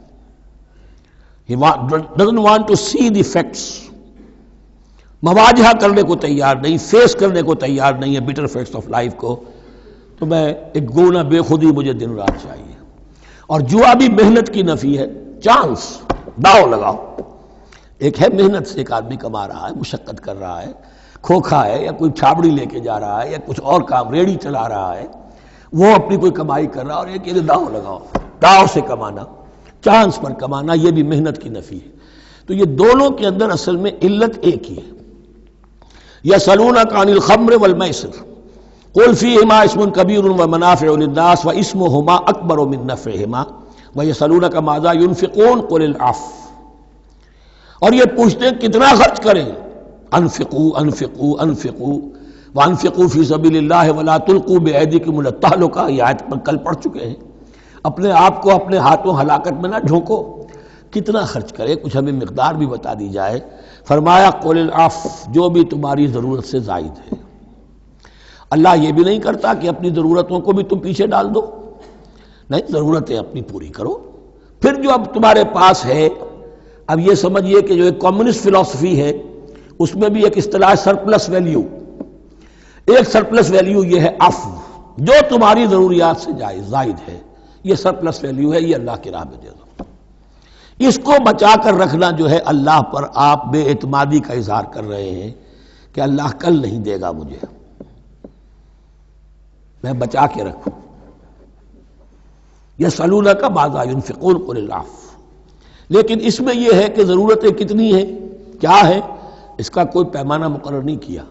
Speaker 1: He doesn't want to see the facts، مواجہہ کرنے کو تیار نہیں، فیس کرنے کو تیار نہیں ہے bitter facts آف لائف کو، تو میں ایک گونا بے خودی مجھے دن رات چاہیے۔ اور جوا بھی محنت کی نفی ہے، چانس، داؤ لگاؤ، ایک ہے محنت سے ایک آدمی کما رہا ہے، مشقت کر رہا ہے، کھوکھا ہے یا کوئی چھابڑی لے کے جا رہا ہے یا کچھ اور کام ریڑھی چلا رہا ہے، وہ اپنی کوئی کمائی کر رہا ہے، اور ایک یہ داؤ لگاؤ، داؤ سے کمانا، چانس پر کمانا، یہ بھی محنت کی نفی ہے۔ تو یہ دونوں کے اندر اصل میں علت ایک ہی ہے۔ یسألونک عن الخمر والمیسر قل فیہما اسم کبیر ومنافع للناس واسمہما اکبر من نفعہما ویسألونک ماذا ینفقون قل العفو، اور یہ پوچھتے ہیں کتنا خرچ کریں، انفقوا انفقوا انفقوا وانفقوا فی سبیل اللہ ولا تلقوا بایدیکم الی التہلکہ، یہ آیت پر کل پڑھ چکے ہیں۔ اپنے آپ کو اپنے ہاتھوں ہلاکت میں نہ جھونکو، کتنا خرچ کرے، کچھ ہمیں مقدار بھی بتا دی جائے۔ فرمایا قل العفو، جو بھی تمہاری ضرورت سے زائد ہے۔ اللہ یہ بھی نہیں کرتا کہ اپنی ضرورتوں کو بھی تم پیچھے ڈال دو، نہیں، ضرورتیں اپنی پوری کرو، پھر جو اب تمہارے پاس ہے، اب یہ سمجھیے کہ جو ایک کمیونسٹ فلسفی ہے اس میں بھی ایک اصطلاح سرپلس ویلیو، ایک سرپلس ویلیو یہ ہے عفو، جو تمہاری ضروریات سے زائد ہے، یہ سرپلس ویلیو ہے، یہ اللہ کی راہ میں دے دو۔ اس کو بچا کر رکھنا جو ہے اللہ پر آپ بے اعتمادی کا اظہار کر رہے ہیں کہ اللہ کل نہیں دے گا مجھے، میں بچا کے رکھوں۔ یسألونک ماذا ینفقون قل العفو، لیکن اس میں یہ ہے کہ ضرورتیں کتنی ہیں، کیا ہے، اس کا کوئی پیمانہ مقرر نہیں کیا۔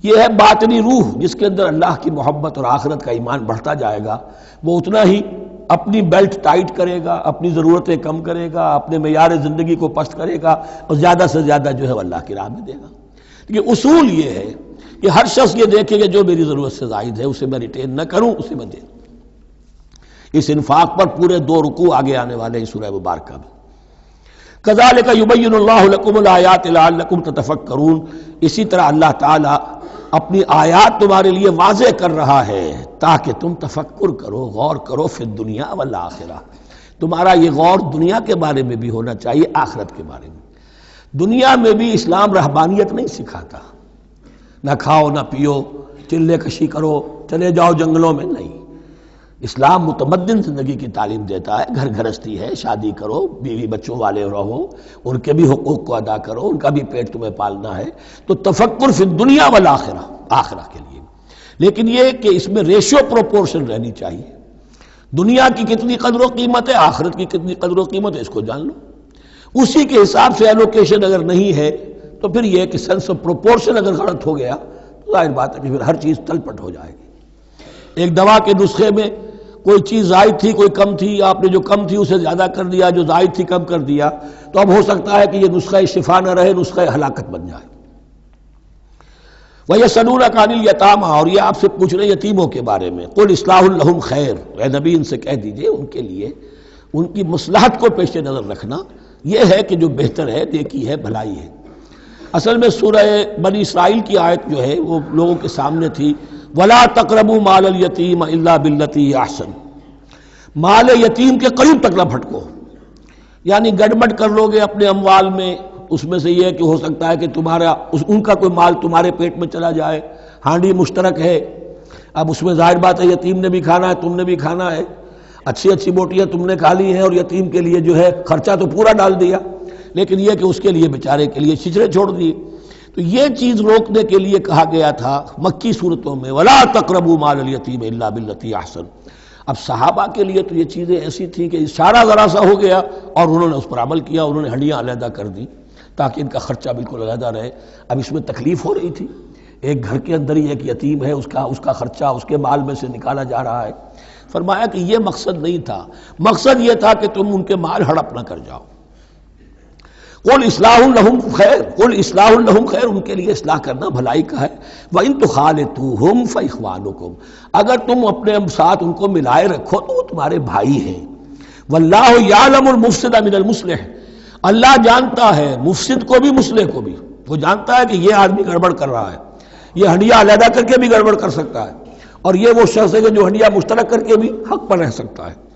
Speaker 1: یہ ہے باطنی روح، جس کے اندر اللہ کی محبت اور آخرت کا ایمان بڑھتا جائے گا، وہ اتنا ہی اپنی بیلٹ ٹائٹ کرے گا، اپنی ضرورتیں کم کرے گا، اپنے معیار زندگی کو پست کرے گا، اور زیادہ سے زیادہ جو ہے وہ اللہ کی راہ میں دے گا۔ لیکن اصول یہ ہے کہ ہر شخص یہ دیکھے کہ جو میری ضرورت سے زائد ہے اسے میں ریٹین نہ کروں، اسے میں دے دوں۔ اس انفاق پر پورے 2 رکوع آگے آنے والے ہیں سورہ مبارکہ میں۔ کذالک یبین اللہ لکم الآیات لعلکم تتفکرون، اسی طرح اللہ تعالی اپنی آیات تمہارے لیے واضح کر رہا ہے تاکہ تم تفکر کرو، غور کرو، فی الدنیا والآخرہ، تمہارا یہ غور دنیا کے بارے میں بھی ہونا چاہیے، آخرت کے بارے میں۔ دنیا میں بھی اسلام رہبانیت نہیں سکھاتا، نہ کھاؤ نہ پیو، چلے کشی کرو، چلے جاؤ جنگلوں میں، نہیں۔ اسلام متمدن زندگی کی تعلیم دیتا ہے، گھر گھرستی ہے، شادی کرو، بیوی بچوں والے رہو، ان کے بھی حقوق کو ادا کرو، ان کا بھی پیٹ تمہیں پالنا ہے، تو تفکر فی الدنیا والآخرہ، آخرہ کے لیے۔ لیکن یہ کہ اس میں ریشو پروپورشن رہنی چاہیے، دنیا کی کتنی قدر و قیمت ہے، آخرت کی کتنی قدر و قیمت ہے، اس کو جان لو۔ اسی کے حساب سے ایلوکیشن اگر نہیں ہے تو پھر یہ کہ سینس آف پروپورشن اگر غلط ہو گیا تو ظاہر بات ہے کہ پھر ہر چیز تل پٹ ہو جائے گی۔ ایک دوا کے نسخے میں کوئی چیز زائد تھی، کوئی کم تھی، آپ نے جو کم تھی اسے زیادہ کر دیا، جو زائد تھی کم کر دیا، تو اب ہو سکتا ہے کہ یہ نسخہ شفا نہ رہے، نسخہ ہلاکت بن جائے۔ وَيَسْأَلُونَكَ عَنِ الْيَتَامَىٰ، اور یہ آپ سے پوچھ رہے ہیں یتیموں کے بارے میں۔ قُلْ إِصْلَاحٌ لَهُمْ خَيْرٌ، اے نبی ان سے کہہ دیجئے ان کے لیے ان کی مصلحت کو پیش نظر رکھنا یہ ہے کہ جو بہتر ہے، نیکی ہے، بھلائی ہے۔ اصل میں سورہ بنی اسرائیل کی آیت جو ہے وہ لوگوں کے سامنے تھی، وَلَا تَقْرَبُوا مَالَ الْيَتِيمِ إِلَّا بِالَّتِي هِيَ أَحْسَنُ، مال یتیم کے قریب تک نہ بھٹکو، یعنی گڑبڑ کر لو گے اپنے اموال میں، اس میں سے یہ ہے کہ ہو سکتا ہے کہ تمہارا ان کا کوئی مال تمہارے پیٹ میں چلا جائے، ہانڈی مشترک ہے، اب اس میں ظاہر بات ہے یتیم نے بھی کھانا ہے، تم نے بھی کھانا ہے، اچھی اچھی بوٹیاں تم نے کھا لی ہیں اور یتیم کے لیے جو ہے خرچہ تو پورا ڈال دیا، لیکن یہ کہ اس کے لیے بیچارے کے لیے چھچڑے چھوڑ دیے۔ تو یہ چیز روکنے کے لیے کہا گیا تھا مکی صورتوں میں وَلَا تَقْرَبُوا مَالَ الْيَتِيمِ إِلَّا بِالَّتِي أَحْسَنُ۔ اب صحابہ کے لیے تو یہ چیزیں ایسی تھیں کہ اشارہ ذرا سا ہو گیا اور انہوں نے اس پر عمل کیا، انہوں نے ہڈیاں علیحدہ کر دی تاکہ ان کا خرچہ بالکل علیحدہ رہے۔ اب اس میں تکلیف ہو رہی تھی، ایک گھر کے اندر ہی ایک یتیم ہے، اس کا خرچہ اس کے مال میں سے نکالا جا رہا ہے۔ فرمایا کہ یہ مقصد نہیں تھا، مقصد یہ تھا کہ تم ان کے مال ہڑپ نہ کر جاؤ۔ قُلْ إِصْلَاحٌ لَهُمْ خَيْرٌ، قُلْ إِصْلَاحٌ لَهُمْ خَيْرٌ، ان کے لیے اصلاح کرنا بھلائی کا ہے۔ وَإِن تُخَالِطُوهُمْ فَإِخْوَانُكُمْ، اگر تم اپنے ساتھ ان کو ملائے رکھو تو وہ تمہارے بھائی ہیں۔ وَاللَّهُ يَعْلَمُ الْمُفْسِدَ مِنَ الْمُصْلِحِ، اللہ جانتا ہے مفسد کو بھی مصلح کو بھی، وہ جانتا ہے کہ یہ آدمی گڑبڑ کر رہا ہے، یہ ہڈیاں علیحدہ کر کے بھی گڑبڑ کر سکتا ہے، اور یہ وہ شخص ہے کہ جو ہڈیاں مشترک کر کے بھی حق پر رہ سکتا ہے۔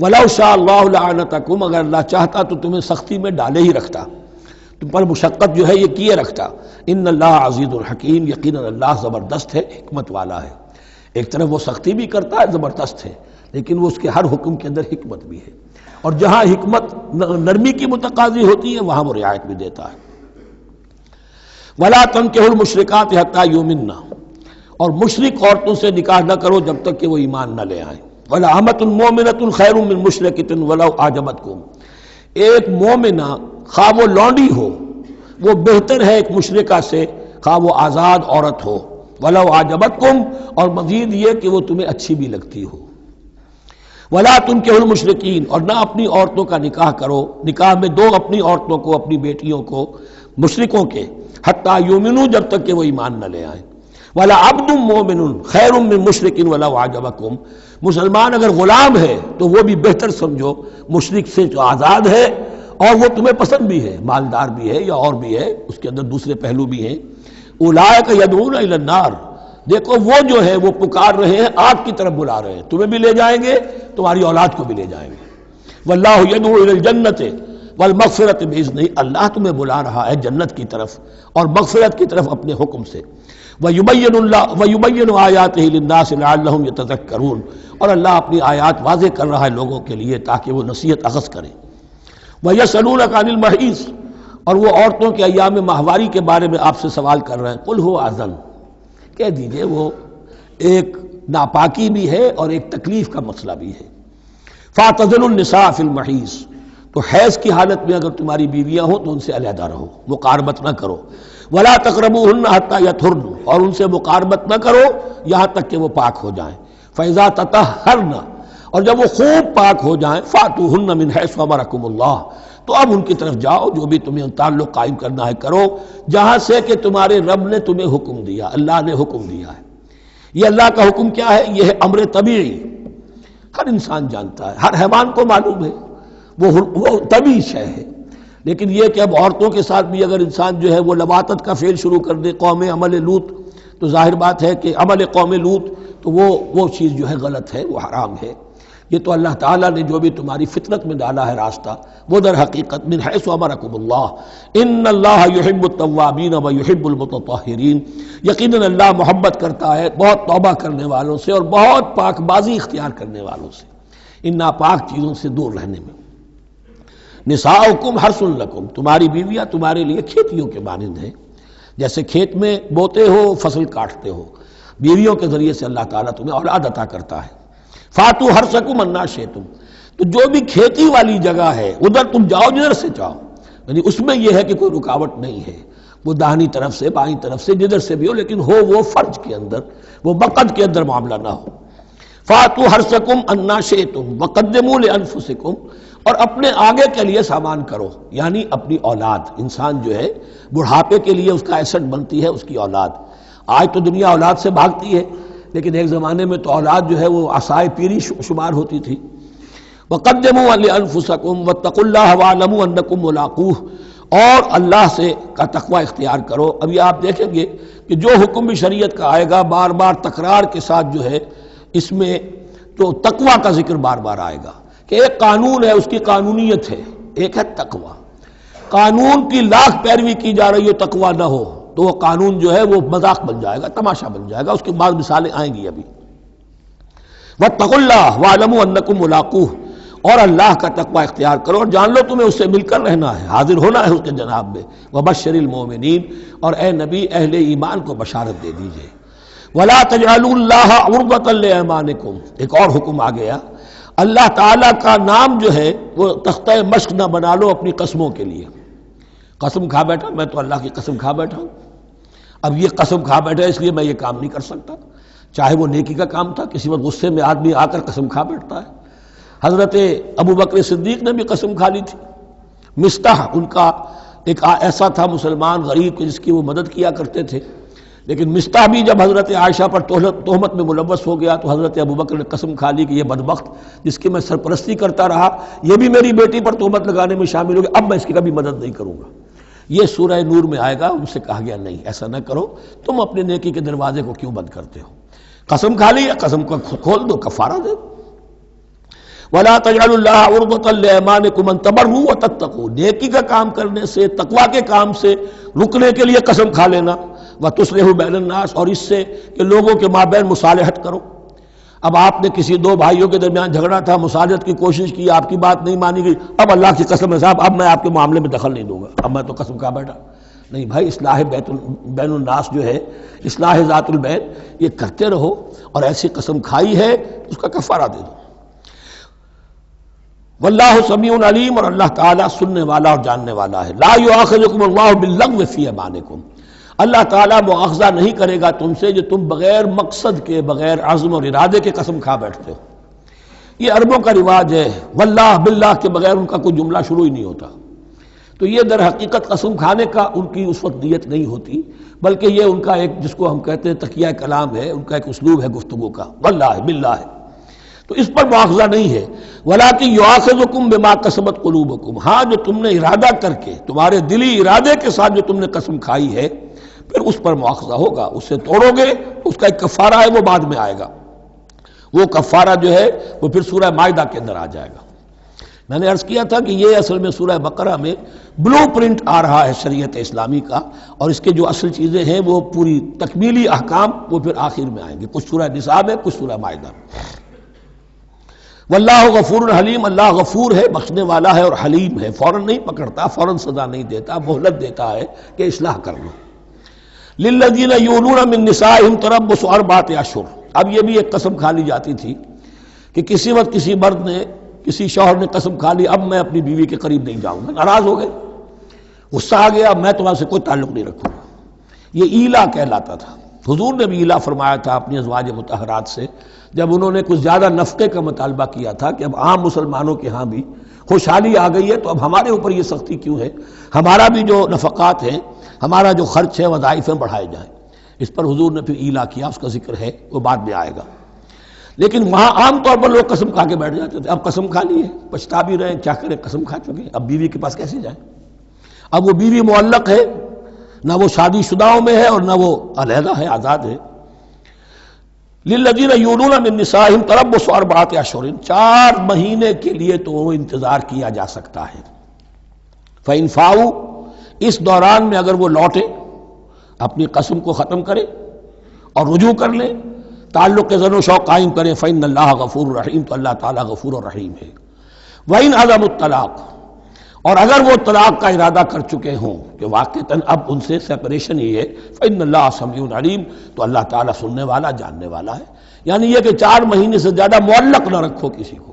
Speaker 1: وَلَوْ شَاءَ اللَّهُ لَعَنَتَكُمْ، اگر اللہ چاہتا تو تمہیں سختی میں ڈالے ہی رکھتا، تم پر مشقت جو ہے یہ کیے رکھتا۔ ان اللہ عزیز الحکیم، یقیناً اللہ زبردست ہے، حکمت والا ہے۔ ایک طرف وہ سختی بھی کرتا ہے، زبردست ہے، لیکن وہ اس کے ہر حکم کے اندر حکمت بھی ہے، اور جہاں حکمت نرمی کی متقاضی ہوتی ہے وہاں وہ رعایت بھی دیتا ہے۔ وَلَا تَنكِحُوا الْمُشْرِكَاتِ حَتَّىٰ يُؤْمِنَّ، اور مشرک عورتوں سے نکاح نہ کرو جب تک کہ وہ ایمان نہ لے آئیں۔ وَلَأَمَةٌ مُؤْمِنَةٌ خَيْرٌ مِّن مُشْرِكَةٍ وَلَوْ أَعْجَبَتْكُمْ، ایک مومنہ خواہ وہ لونڈی ہو وہ بہتر ہے ایک مشرکہ سے خواہ وہ آزاد عورت ہو۔ وَلَوْ أَعْجَبَتْكُمْ، اور مزید یہ کہ وہ تمہیں اچھی بھی لگتی ہو۔ وَلَا تُنكِحُوا الْمُشْرِكِينَ، اور نہ اپنی عورتوں کا نکاح کرو، نکاح میں دو اپنی عورتوں کو، اپنی بیٹیوں کو مشرکوں کے، حتیٰ یؤمنوا، جب تک کہ وہ ایمان نہ لے آئیں۔ وَلَعَبْدٌ مُّؤْمِنٌ خَيْرٌ مِّن مُشْرِكٍ وَلَوْ أَعْجَبَكُمْ، مسلمان اگر غلام ہے تو وہ بھی بہتر سمجھو مشرک سے جو آزاد ہے اور وہ تمہیں پسند بھی ہے، مالدار بھی ہے یا اور بھی ہے، اس کے اندر دوسرے پہلو بھی ہیں۔ اولئک یدعون الی النار، دیکھو وہ جو ہے وہ پکار رہے ہیں، آگ کی طرف بلا رہے ہیں، تمہیں بھی لے جائیں گے، تمہاری اولاد کو بھی لے جائیں گے۔ واللہ یدعو الی الجنۃ والمغفرۃ باذنہ، اللہ تمہیں بلا رہا ہے جنت کی طرف اور مغفرت کی طرف اپنے حکم سے۔ وَيُبَيِّنُ آیاتہ للناس لعلہم یتذکرون، اور اللہ اپنی آیات واضح کر رہا ہے لوگوں کے لیے تاکہ وہ نصیحت اخذ کریں۔ وَيَسْأَلُونَكَ عَنِ الْمَحِيضِ، اور وہ عورتوں کے ایام ماہواری کے بارے میں آپ سے سوال کر رہے ہیں۔ قُلْ هُوَ أَذًى، کہہ دیجئے وہ ایک ناپاکی بھی ہے اور ایک تکلیف کا مسئلہ بھی ہے۔ فَاعْتَزِلُوا النِّسَاءَ فِي الْمَحِيضِ، تو حیض کی حالت میں اگر تمہاری بیویاں ہوں تو ان سے علیحدہ رہو، مقاربت نہ کرو۔ وَلَا تَقْرَبُوهُنَّ حَتَّىٰ يَطْهُرْنَ، اور ان سے مقاربت نہ کرو یہاں تک کہ وہ پاک ہو جائیں۔ فَإِذَا تَطَهَّرْنَ، اور جب وہ خوب پاک ہو جائیں، فَأْتُوهُنَّ مِنْ حَيْثُ أَمَرَكُمُ اللَّهُ، تو اب ان کی طرف جاؤ، جو بھی تمہیں تعلق قائم کرنا ہے کرو، جہاں سے کہ تمہارے رب نے تمہیں حکم دیا، اللہ نے حکم دیا ہے۔ یہ اللہ کا حکم کیا ہے؟ یہ ہے امر طبیعی، ہر انسان جانتا ہے، ہر حیوان کو معلوم ہے، وہ طبیعی شے ہے۔ لیکن یہ کہ اب عورتوں کے ساتھ بھی اگر انسان جو ہے وہ لواطت کا فعل شروع کر دے، قوم عمل لوط، تو ظاہر بات ہے کہ عمل قوم لوط تو وہ چیز جو ہے غلط ہے، وہ حرام ہے۔ یہ تو اللہ تعالیٰ نے جو بھی تمہاری فطرت میں ڈالا ہے راستہ، وہ در حقیقت من حیث امرکم اللہ، ان اللہ یحب التوابین ویحب المتطہرین، یقیناً اللہ محبت کرتا ہے بہت توبہ کرنے والوں سے اور بہت پاک بازی اختیار کرنے والوں سے، ان ناپاک چیزوں سے دور رہنے میں۔ نساؤکم حرث لکم، تمہاری بیویاں تمہارے لیے کھیتیوں کے مانند ہیں، جیسے کھیت میں بوتے ہو، فصل کاٹتے ہو، بیویوں کے ذریعے سے اللہ تعالیٰ تمہیں اولاد عطا کرتا ہے۔ فاتو حرثکم انا شئتم، تو جو بھی کھیتی والی جگہ ہے ادھر تم جاؤ جدھر سے چاہو، یعنی اس میں یہ ہے کہ کوئی رکاوٹ نہیں ہے، وہ داہنی طرف سے بائیں طرف سے جدھر سے بھی ہو، لیکن ہو وہ فرج کے اندر، وہ مقد کے اندر معاملہ نہ ہو۔ فاتو حرثکم انا شئتم وقدموا لانفسکم، اور اپنے آگے کے لیے سامان کرو، یعنی اپنی اولاد۔ انسان جو ہے بڑھاپے کے لیے اس کا ایسٹ بنتی ہے اس کی اولاد۔ آج تو دنیا اولاد سے بھاگتی ہے، لیکن ایک زمانے میں تو اولاد جو ہے وہ عصائے پیری شمار ہوتی تھی۔ وقدموا لانفسکم واتقوا اللہ واعلموا انکم ملاقوہ، اور اللہ سے کا تقوی اختیار کرو۔ ابھی آپ دیکھیں گے کہ جو حکم بھی شریعت کا آئے گا بار بار تکرار کے ساتھ جو ہے اس میں تو تقوی کا ذکر بار بار آئے گا، کہ ایک قانون ہے اس کی قانونیت ہے، ایک ہے تقوی۔ قانون کی لاکھ پیروی کی جا رہی ہے، تقوی نہ ہو تو وہ قانون جو ہے وہ مذاق بن جائے گا، تماشا بن جائے گا۔ اس کے بعد مثالیں آئیں گی ابھی۔ واتقوا اللہ واعلموا انکم ملاقوہ، اور اللہ کا تقوی اختیار کرو اور جان لو تمہیں اس سے مل کر رہنا ہے، حاضر ہونا ہے اس کے جناب میں۔ وبشر المؤمنین، اور اے نبی اہل ایمان کو بشارت دے دیجئے۔ ولا تجعلوا اللہ عرضۃ لایمانکم، ایک اور حکم آ گیا، اللہ تعالیٰ کا نام جو ہے وہ تختہ مشق نہ بنا لو اپنی قسموں کے لیے۔ قسم کھا بیٹھا میں تو اللہ کی قسم کھا بیٹھا ہوں، اب یہ قسم کھا بیٹھا اس لیے میں یہ کام نہیں کر سکتا، چاہے وہ نیکی کا کام تھا، کسی وقت غصے میں آدمی آ کر قسم کھا بیٹھتا ہے۔ حضرت ابو بکر صدیق نے بھی قسم کھا لی تھی۔ مستح ان کا ایک ایسا تھا مسلمان غریب جس کی وہ مدد کیا کرتے تھے، لیکن مستح بھی جب حضرت عائشہ پر تہمت میں ملوث ہو گیا تو حضرت ابو بکر نے قسم کھا لی کہ یہ بدبخت جس کی میں سرپرستی کرتا رہا یہ بھی میری بیٹی پر تہمت لگانے میں شامل ہو گیا، اب میں اس کی کبھی مدد نہیں کروں گا۔ یہ سورہ نور میں آئے گا، ان سے کہا گیا نہیں ایسا نہ کرو، تم اپنے نیکی کے دروازے کو کیوں بند کرتے ہو؟ قسم کھا لی، قسم کو کھول دو، کفارہ دے دو۔ وَلَا تَجْعَلُوا اللَّهَ عُرْضَةً لِأَيْمَانِكُمْ أَن تَبَرُّوا وَتَتَّقُوا، نیکی کا کام کرنے سے، تقوی کے کام سے رکنے کے لیے قسم کھا لینا۔ وَتُصْلِحُوا بَيْنَ النَّاسِ، اور اس سے کہ لوگوں کے مابین مصالحت کرو۔ اب آپ نے کسی دو بھائیوں کے درمیان جھگڑا تھا، مصالحت کی کوشش کی، آپ کی بات نہیں مانی گئی، اب اللہ کی قسم ہے صاحب اب میں آپ کے معاملے میں دخل نہیں دوں گا، اب میں تو قسم کھا بیٹھا۔ نہیں بھائی، اصلاح بین الناس جو ہے، اصلاح ذات البین، یہ کرتے رہو، اور ایسی قسم کھائی ہے اس کا کفارہ دے دو۔ واللہ سمیع علیم، اور اللہ تعالیٰ سننے والا اور جاننے والا ہے۔ لا یؤاخذکم اللہ باللغو فی ایمانکم، اللہ تعالیٰ مؤاخذہ نہیں کرے گا تم سے جو تم بغیر مقصد کے، بغیر عزم اور ارادے کے قسم کھا بیٹھتے ہو۔ یہ عربوں کا رواج ہے، واللہ باللہ کے بغیر ان کا کوئی جملہ شروع ہی نہیں ہوتا، تو یہ در حقیقت قسم کھانے کا ان کی اس وقت نیت نہیں ہوتی، بلکہ یہ ان کا ایک جس کو ہم کہتے ہیں تقیہ کلام ہے، ان کا ایک اسلوب ہے گفتگو کا، واللہ باللہ ہے، تو اس پر مؤاخذہ نہیں ہے۔ وَلَٰكِن يُؤَاخِذُكُم بِمَا كَسَبَتْ قُلُوبُكُم، ہاں جو تم نے ارادہ کر کے، تمہارے دلی ارادے کے ساتھ جو تم نے قسم کھائی ہے، پھر اس پر مؤاخذہ ہوگا، اسے توڑو گے، اس کا ایک کفارہ ہے وہ بعد میں آئے گا، وہ کفارہ جو ہے وہ پھر سورہ مائدہ کے اندر آ جائے گا۔ میں نے عرض کیا تھا کہ یہ اصل میں سورہ بقرہ میں بلو پرنٹ آ رہا ہے شریعت اسلامی کا، اور اس کے جو اصل چیزیں ہیں وہ پوری تکمیلی احکام وہ پھر آخر میں آئیں گے، کچھ سورہ نساء میں، کچھ سورہ مائدہ میں۔ واللہ غفور حلیم، اللہ غفور ہے، بخشنے والا ہے اور حلیم ہے، فوراً نہیں پکڑتا، فوراً سزا نہیں دیتا، مہلت دیتا ہے کہ اصلاح کر لو۔ للذین یولون من نسائہم تربص اربعۃ اشہر، اب یہ بھی ایک قسم کھا لی جاتی تھی کہ کسی وقت کسی مرد نے، کسی شوہر نے قسم کھا لی اب میں اپنی بیوی کے قریب نہیں جاؤں گا، ناراض ہو گئے، غصہ آ گیا، میں تمہارے سے کوئی تعلق نہیں رکھوں گا، یہ ایلا کہلاتا تھا۔ حضور نے بھی ایلا فرمایا تھا اپنی ازواج مطہرات سے جب انہوں نے کچھ زیادہ نفقے کا مطالبہ کیا تھا کہ اب عام مسلمانوں کے ہاں بھی خوشحالی آ گئی ہے تو اب ہمارے اوپر یہ سختی کیوں ہے، ہمارا بھی جو نفقات ہیں، ہمارا جو خرچ ہے، وظائف ہیں، بڑھائے جائیں۔ اس پر حضور نے پھر ایلا کیا، اس کا ذکر ہے، وہ بعد میں آئے گا۔ لیکن وہاں عام طور پر لوگ قسم کھا کے بیٹھ جاتے تھے، اب قسم کھا لی ہے، پچھتا بھی رہے ہیں، کیا کریں، قسم کھا چکے، اب بیوی کے پاس کیسے جائیں؟ اب وہ بیوی معلق ہے، نہ وہ شادی شداؤں میں ہے اور نہ وہ علیحدہ ہے، آزاد ہے۔ للذین یولون من نسائہم تربص اربعۃ اشہر، 4 مہینے کے لیے تو وہ انتظار کیا جا سکتا ہے۔ فإن فاؤوا، اس دوران میں اگر وہ لوٹے، اپنی قسم کو ختم کرے اور رجوع کر لیں، تعلق زن و شوق قائم کریں، فإن اللہ غفور رحیم، تو اللہ تعالیٰ غفور اور رحیم ہے۔ وإن عزموا الطلاق، اور اگر وہ طلاق کا ارادہ کر چکے ہوں کہ واقعتاً اب ان سے سیپریشن ہی ہے، فإن اللہ سمیع علیم، تو اللہ تعالیٰ سننے والا جاننے والا ہے۔ یعنی یہ کہ 4 مہینے سے زیادہ معلق نہ رکھو کسی کو،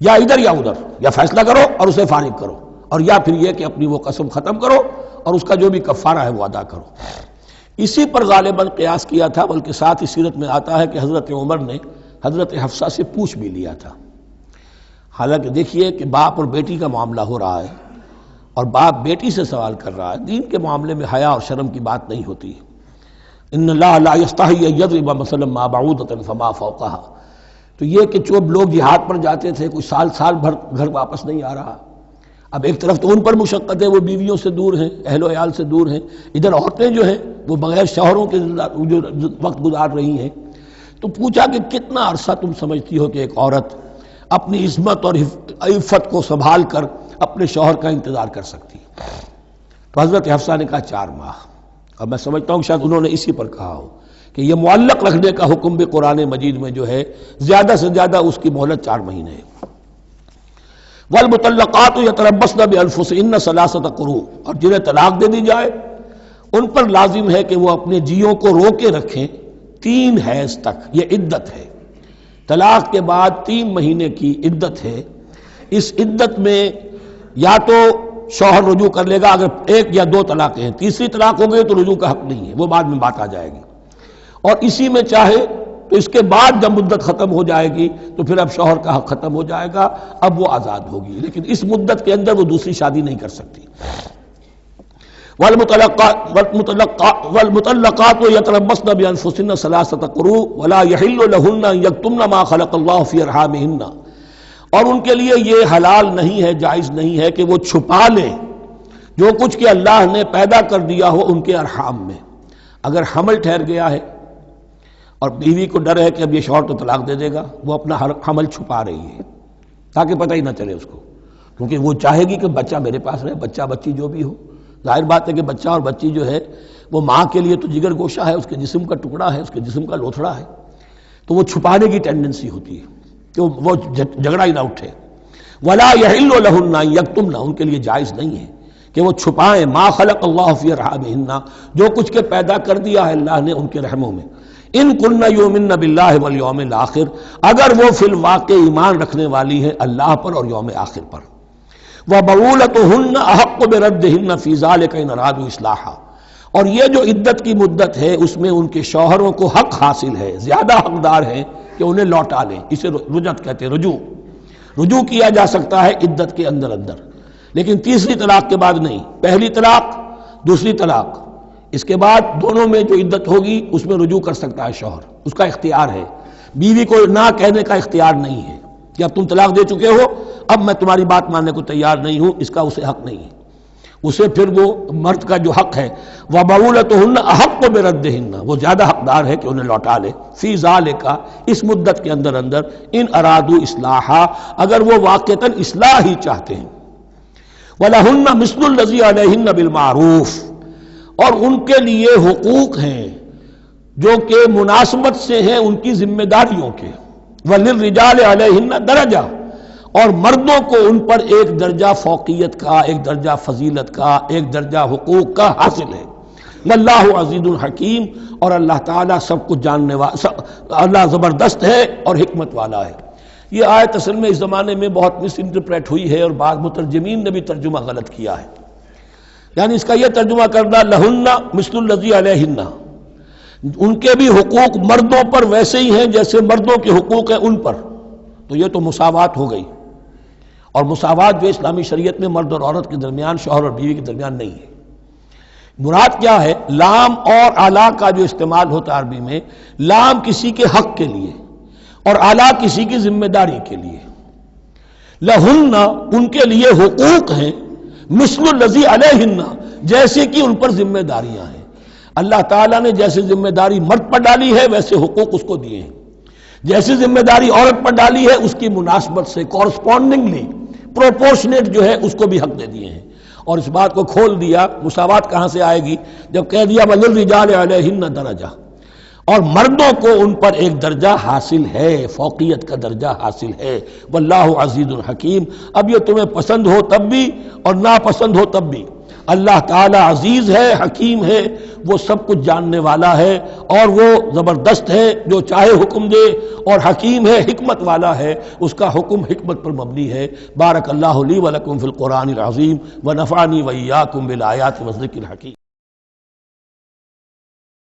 Speaker 1: یا ادھر یا ادھر، یا فیصلہ کرو اور اسے فارغ کرو، اور یا پھر یہ کہ اپنی وہ قسم ختم کرو اور اس کا جو بھی کفارہ ہے وہ ادا کرو۔ اسی پر غالباً قیاس کیا تھا، بلکہ ساتھ ہی سیرت میں آتا ہے کہ حضرت عمر نے حضرت حفصہ سے پوچھ بھی لیا تھا۔ حالانکہ دیکھیے کہ باپ اور بیٹی کا معاملہ ہو رہا ہے اور باپ بیٹی سے سوال کر رہا ہے، دین کے معاملے میں حیا اور شرم کی بات نہیں ہوتی۔ ان اللہ لا یستحی ان یضرب مثلا ما بعوضۃ فما فوقها، تو یہ کہ جو لوگ جہاد پر جاتے تھے کوئی سال بھر گھر واپس نہیں آ رہا، اب ایک طرف تو ان پر مشقت ہے، وہ بیویوں سے دور ہیں، اہل و عیال سے دور ہیں، ادھر عورتیں جو ہیں وہ بغیر شوہروں کے جو وقت گزار رہی ہیں، تو پوچھا کہ کتنا عرصہ تم سمجھتی ہو کہ ایک عورت اپنی عصمت اور عفت کو سنبھال کر اپنے شوہر کا انتظار کر سکتی ہے؟ تو حضرت حفصہ نے کہا 4 ماہ، اور میں سمجھتا ہوں شاید انہوں نے اسی پر کہا ہو کہ یہ معلق رکھنے کا حکم بھی قرآن مجید میں جو ہے زیادہ سے زیادہ اس کی مہلت 4 مہینے ہے۔ والمطلقات یتربصن بانفسهن 3 قروء، اور جنہیں طلاق دے دی جائے ان پر لازم ہے کہ وہ اپنے جیوں کو روکے رکھیں 3 حیض تک، یہ عدت ہے۔ طلاق کے بعد 3 مہینے کی عدت ہے۔ اس عدت میں یا تو شوہر رجوع کر لے گا اگر 1 یا 2 طلاقیں ہیں، تیسری طلاق ہو گئی تو رجوع کا حق نہیں ہے، وہ بعد میں بات آ جائے گی، اور اسی میں چاہے تو اس کے بعد جب مدت ختم ہو جائے گی تو پھر اب شوہر کا حق ختم ہو جائے گا، اب وہ آزاد ہوگی، لیکن اس مدت کے اندر وہ دوسری شادی نہیں کر سکتی۔ والمطلقات یتربصن بانفسهن 3 قروء ولا يحل لهن ان يكتمن ما خلق الله في ارحامهن، اور ان کے لیے یہ حلال نہیں ہے، جائز نہیں ہے کہ وہ چھپا لیں جو کچھ کہ اللہ نے پیدا کر دیا ہو ان کے ارحام میں۔ اگر حمل ٹھہر گیا ہے اور بیوی کو ڈر ہے کہ اب یہ شوہر تو طلاق دے دے گا، وہ اپنا حمل چھپا رہی ہے تاکہ پتہ ہی نہ چلے اس کو، کیونکہ وہ چاہے گی کہ بچہ میرے پاس رہے، بچہ بچی جو بھی ہو۔ ظاہر بات ہے کہ بچہ اور بچی جو ہے وہ ماں کے لیے تو جگر گوشہ ہے، اس کے جسم کا ٹکڑا ہے، اس کے جسم کا لوتھڑا ہے، تو وہ چھپانے کی ٹینڈنسی ہوتی ہے کہ وہ جھگڑا ہی نہ اٹھے۔ ولا يحل لهن ان يكتمن، ان کے لیے جائز نہیں ہے کہ وہ چھپائیں ما خلق اللہ فی ارحامهن، جو کچھ کے پیدا کر دیا ہے اللہ نے ان کے رحموں میں۔ ان كن يؤمن بالله واليوم الاخر، اگر وہ فی الواقع ایمان رکھنے والی ہیں اللہ پر اور یوم آخر پر۔ وَبَعُولَتُهُنَّ أَحَقُّ بِرَدِّهِنَّ فِي ذَلِكَ إِنْ أَرَادُوا إِصْلَاحًا، اور یہ جو عدت کی مدت ہے اس میں ان کے شوہروں کو حق حاصل ہے، زیادہ حقدار ہیں کہ انہیں لوٹا لیں، اسے رجعت کہتے ہیں، رجوع کیا جا سکتا ہے عدت کے اندر لیکن تیسری طلاق کے بعد نہیں۔ پہلی طلاق، دوسری طلاق، اس کے بعد دونوں میں جو عدت ہوگی اس میں رجوع کر سکتا ہے شوہر، اس کا اختیار ہے، بیوی کو نہ کہنے کا اختیار نہیں ہے کہ اب تم طلاق دے چکے ہو، اب میں تمہاری بات ماننے کو تیار نہیں ہوں، اس کا اسے حق نہیں ہے۔ اسے پھر وہ مرد کا جو حق ہے وَبَعُولَتُهُنَّ أَحَقُّ بِرَدِّهِنَّ، وہ زیادہ حقدار ہے کہ انہیں لوٹا لے، فی ذالک، اس مدت کے اندر ان ارادو اصلاحا، اگر وہ واقعتاً اصلاح ہی چاہتے ہیں۔ وَلَهُنَّ مِثْلُ الَّذِي عَلَيْهِنَّ بِالْمَعْرُوفِ، اور ان کے لیے حقوق ہیں جو کہ مناسبت سے ہیں ان کی ذمہ داریوں کے۔ وَلِلرِّجَالِ عَلَيْهِنَّ دَرَجَةٌ، اور مردوں کو ان پر ایک درجہ فوقیت کا، ایک درجہ فضیلت کا، ایک درجہ حقوق کا حاصل ہے۔ واللہ عزیز الحکیم، اور اللہ تعالیٰ سب کچھ جاننے والا، اللہ زبردست ہے اور حکمت والا ہے۔ یہ آیت اصل میں اس زمانے میں بہت مس انٹرپریٹ ہوئی ہے اور بعض مترجمین نے بھی ترجمہ غلط کیا ہے، یعنی اس کا یہ ترجمہ کردہ لہن مثل الذی علیہن، ان کے بھی حقوق مردوں پر ویسے ہی ہیں جیسے مردوں کے حقوق ہیں ان پر، تو یہ تو مساوات ہو گئی، اور مساوات جو اسلامی شریعت میں مرد اور عورت کے درمیان، شوہر اور بیوی کے درمیان نہیں ہے۔ مراد کیا ہے؟ لام اور اعلیٰ کا جو استعمال ہوتا ہے عربی میں، لام کسی کے حق کے لیے اور اعلیٰ کسی کی ذمہ داری کے لیے۔ لہن، ان کے لیے حقوق ہیں، مثل الذی علیہن، جیسے کہ ان پر ذمہ داریاں ہیں۔ اللہ تعالیٰ نے جیسے ذمہ داری مرد پر ڈالی ہے ویسے حقوق اس کو دیے ہیں، جیسی ذمہ داری عورت پر ڈالی ہے اس کی مناسبت سے کورسپونڈنگلی پروپورشنیٹ جو ہے اس کو بھی حق دے دیے ہیں۔ اور اس بات کو کھول دیا، مساوات کہاں سے آئے گی؟ جب کہہ دیا وَلِلرِّجَالِ عَلَيْهِنَّ دَرَجَةٌ، اور مردوں کو ان پر ایک درجہ حاصل ہے، فوقیت کا درجہ حاصل ہے۔ واللہ عزیز الحکیم۔ اب یہ تمہیں پسند ہو تب بھی اور ناپسند ہو تب بھی، اللہ تعالی عزیز ہے، حکیم ہے، وہ سب کچھ جاننے والا ہے، اور وہ زبردست ہے جو چاہے حکم دے، اور حکیم ہے، حکمت والا ہے، اس کا حکم حکمت پر مبنی ہے۔ بارک اللہ لی ولکم فی القرآن العظیم ونفعنی وإیاکم بالآیات والذکر الحکیم۔